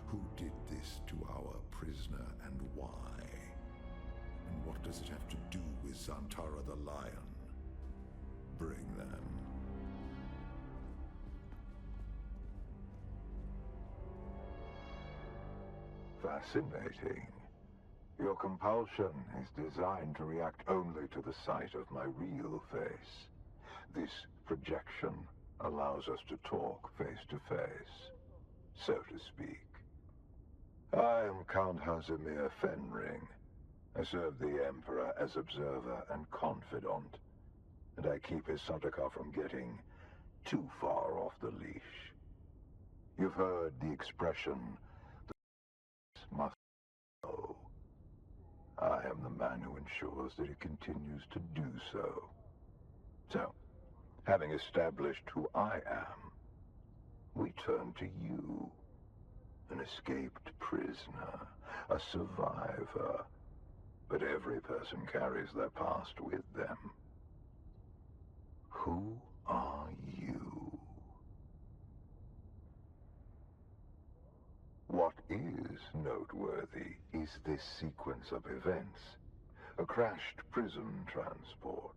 Who did this to our prisoner and why? And what does it have to do with Zantara the Lion? Bring them. Fascinating. Your compulsion is designed to react only to the sight of my real face. This projection allows us to talk face to face, so to speak. I am Count Hazimir Fenring. I serve the Emperor as observer and confidant, and I keep his Sardaukar from getting too far off the leash. You've heard the expression, the must go. I am the man who ensures that it continues to do so. So, having established who I am, we turn to you. An escaped prisoner, a survivor. But every person carries their past with them. Who are you? What is noteworthy is this sequence of events. A crashed prison transport,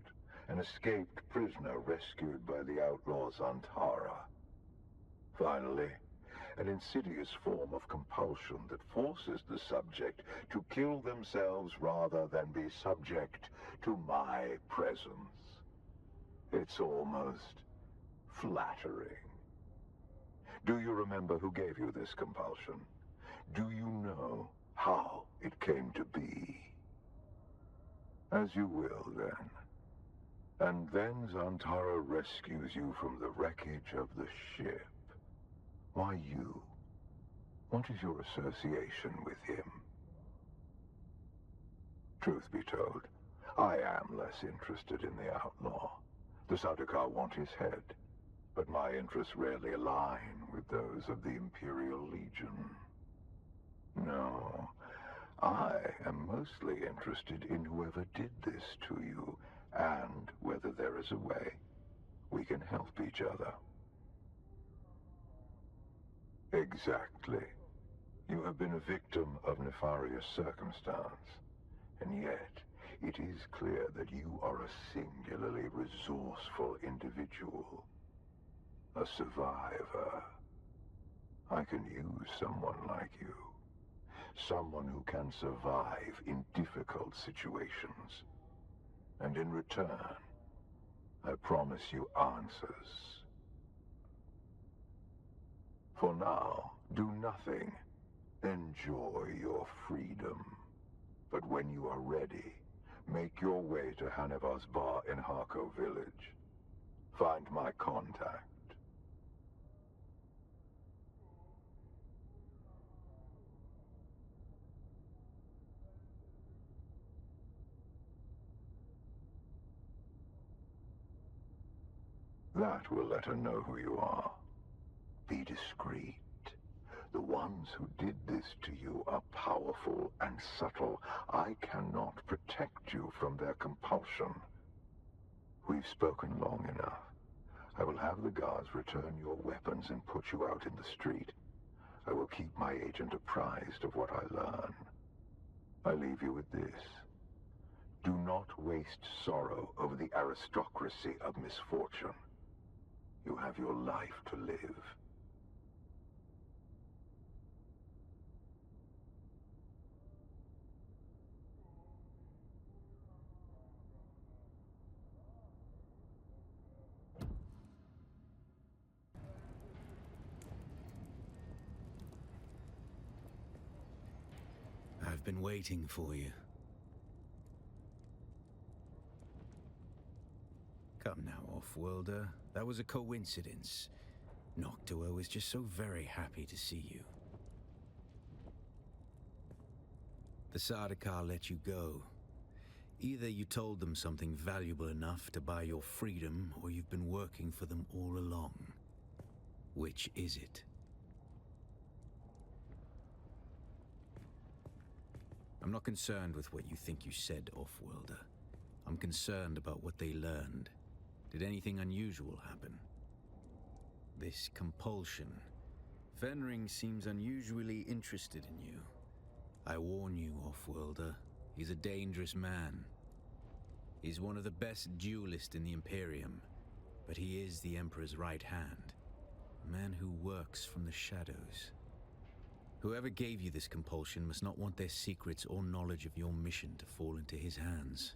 an escaped prisoner rescued by the outlaw Zantara. Finally, an insidious form of compulsion that forces the subject to kill themselves rather than be subject to my presence. It's almost flattering. Do you remember who gave you this compulsion? Do you know how it came to be? As you will, then. And then Zantara rescues you from the wreckage of the ship. Why you? What is your association with him? Truth be told, I am less interested in the outlaw. The Sardaukar want his head, but my interests rarely align with those of the Imperial Legion. No, I am mostly interested in whoever did this to you, and whether there is a way we can help each other. Exactly. You have been a victim of nefarious circumstance, and yet it is clear that you are a singularly resourceful individual. A survivor. I can use someone like you. Someone who can survive in difficult situations. And in return, I promise you answers. For now, do nothing. Enjoy your freedom. But when you are ready, make your way to Hanevar's bar in Harko village. Find my contact. That will let her know who you are. Be discreet. The ones who did this to you are powerful and subtle. I cannot protect you from their compulsion. We've spoken long enough. I will have the guards return your weapons and put you out in the street. I will keep my agent apprised of what I learn. I leave you with this. Do not waste sorrow over the aristocracy of misfortune. You have your life to live. I've been waiting for you. Come now, off-worlder. That was a coincidence. Noctua was just so very happy to see you. The Sardaukar let you go. Either you told them something valuable enough to buy your freedom, or you've been working for them all along. Which is it? I'm not concerned with what you think you said, Offworlder. I'm concerned about what they learned. Did anything unusual happen? This compulsion. Fenring seems unusually interested in you. I warn you, Offworlder. He's a dangerous man. He's one of the best duelists in the Imperium, but he is the Emperor's right hand. A man who works from the shadows. Whoever gave you this compulsion must not want their secrets or knowledge of your mission to fall into his hands.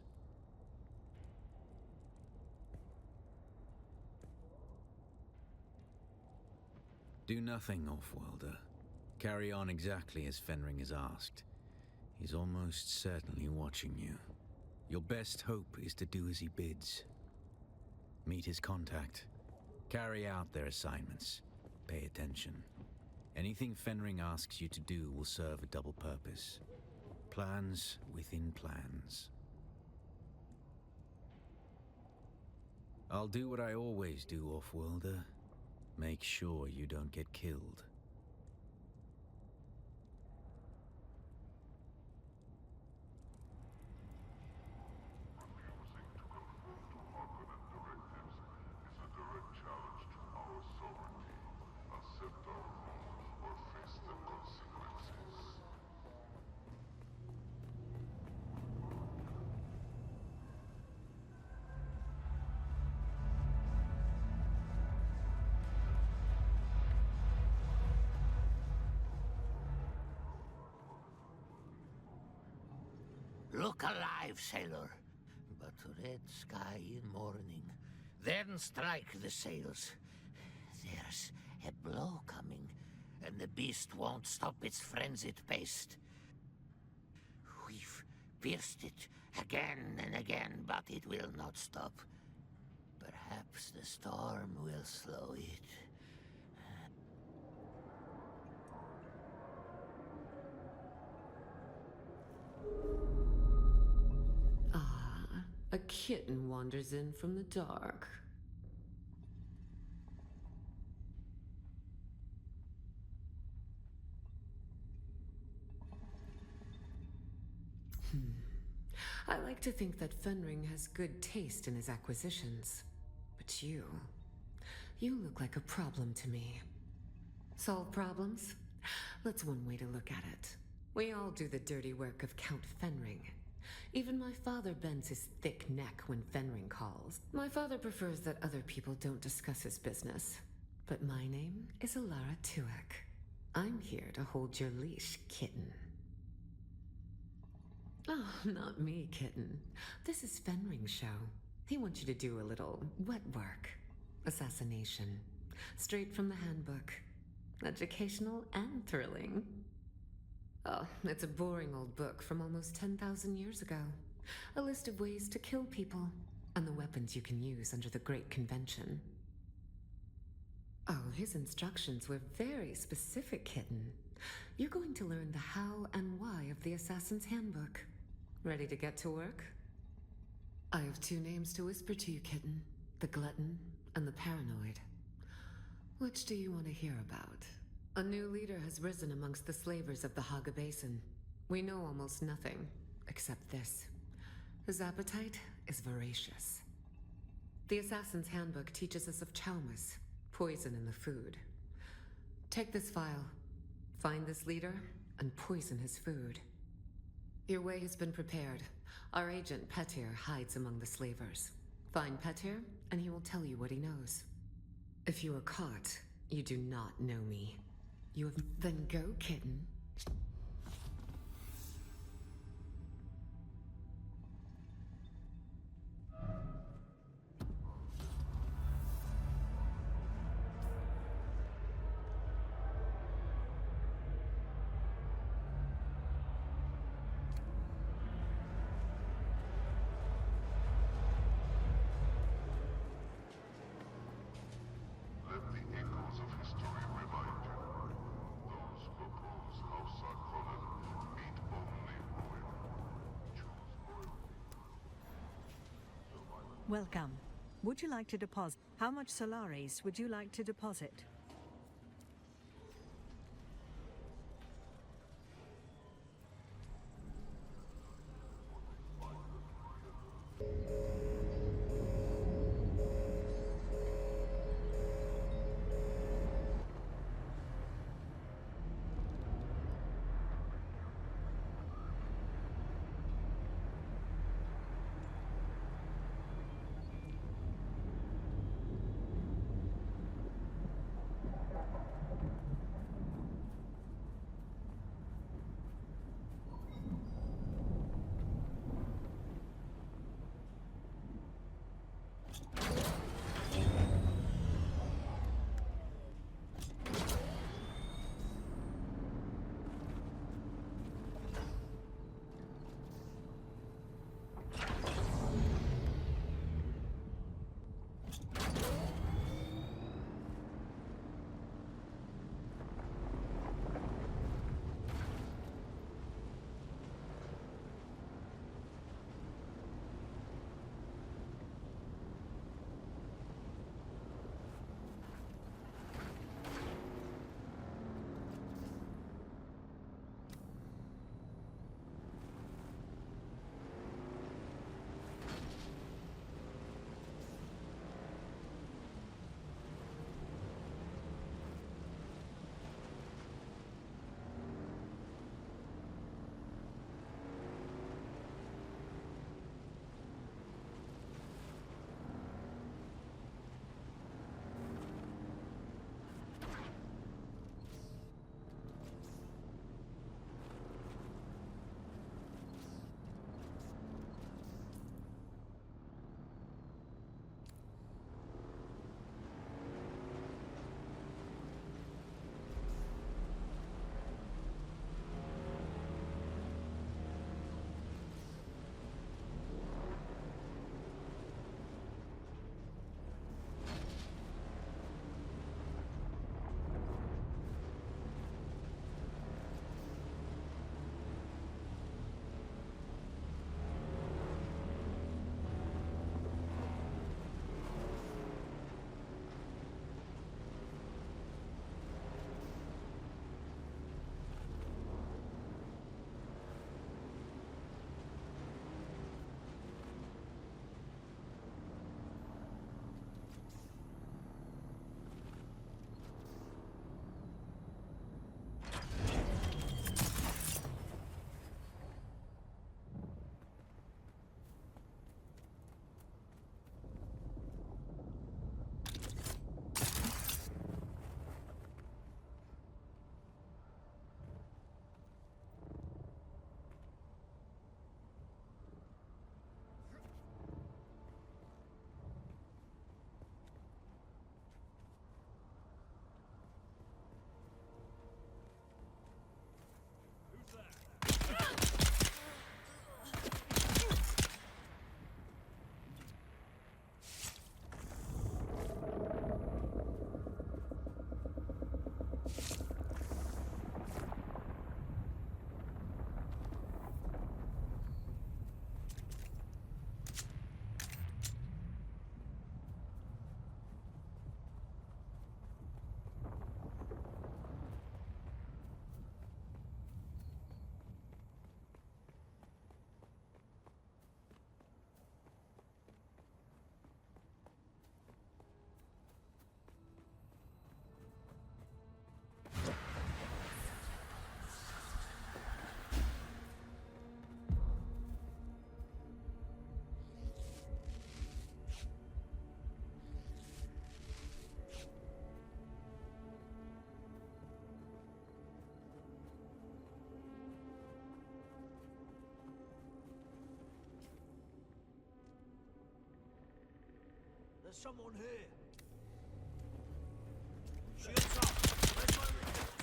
Do nothing, Offworlder. Carry on exactly as Fenring has asked. He's almost certainly watching you. Your best hope is to do as he bids. Meet his contact. Carry out their assignments. Pay attention. Anything Fenring asks you to do will serve a double purpose. Plans within plans. I'll do what I always do, Offworlder. Make sure you don't get killed. Look alive, sailor. But red sky in morning. Then strike the sails. There's a blow coming, and the beast won't stop its frenzied pace. We've pierced it again and again, but it will not stop. Perhaps the storm will slow it. A kitten wanders in from the dark. I like to think that Fenring has good taste in his acquisitions. But you look like a problem to me. Solve problems? That's one way to look at it. We all do the dirty work of Count Fenring. Even my father bends his thick neck when Fenring calls. My father prefers that other people don't discuss his business. But my name is Alara Tuek. I'm here to hold your leash, kitten. Oh, not me, kitten. This is Fenring's show. He wants you to do a little wet work. Assassination. Straight from the handbook. Educational and thrilling. Oh, it's a boring old book from almost 10,000 years ago. A list of ways to kill people, and the weapons you can use under the Great Convention. Oh, his instructions were very specific, kitten. You're going to learn the how and why of the Assassin's Handbook. Ready to get to work? I have two names to whisper to you, kitten. The Glutton and the Paranoid. Which do you want to hear about? A new leader has risen amongst the slavers of the Haga Basin. We know almost nothing, except this. His appetite is voracious. The Assassin's Handbook teaches us of chaumas, poison in the food. Take this file, find this leader, and poison his food. Your way has been prepared. Our agent, Petir, hides among the slavers. Find Petir, and he will tell you what he knows. If you are caught, you do not know me. You have... Then go, kitten. Let the echoes of history remind you. Those who oppose Welcome. Would you like to deposit? How much Solaris would you like to deposit? There's someone here. Shields up. Where's my reinforcements?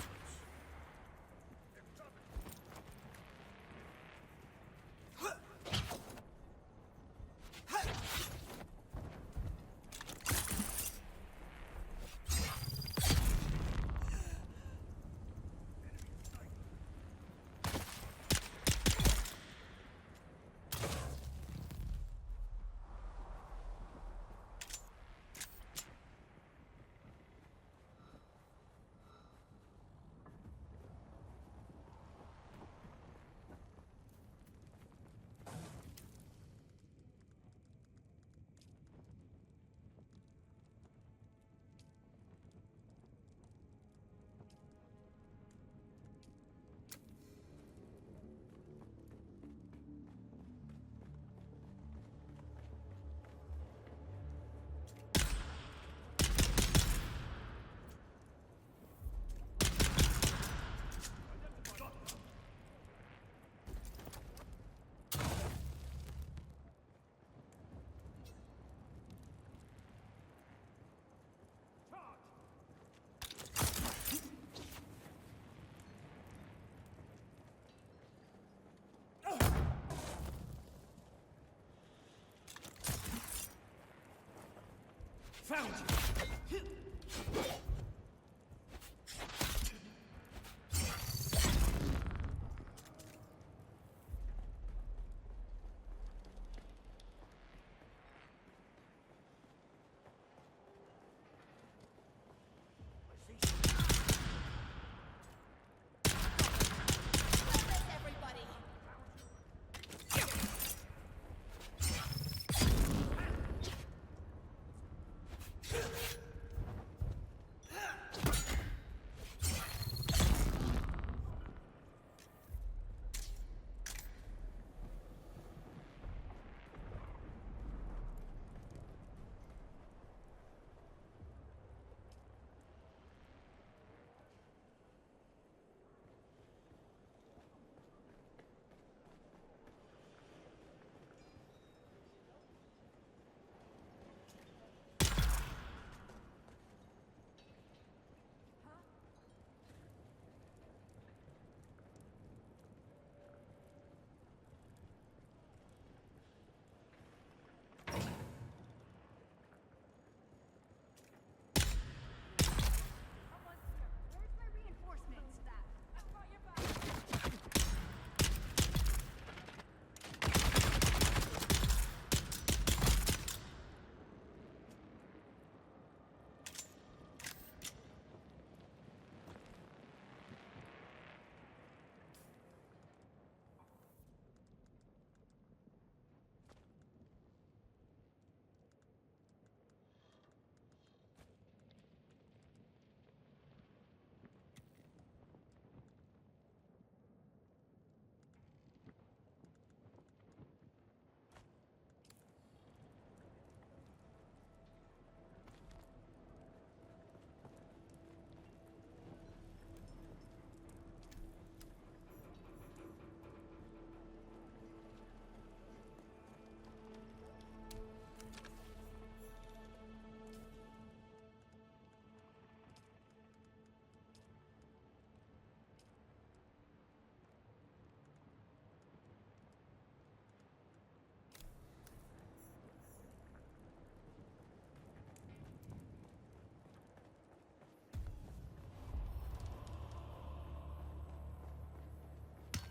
found you!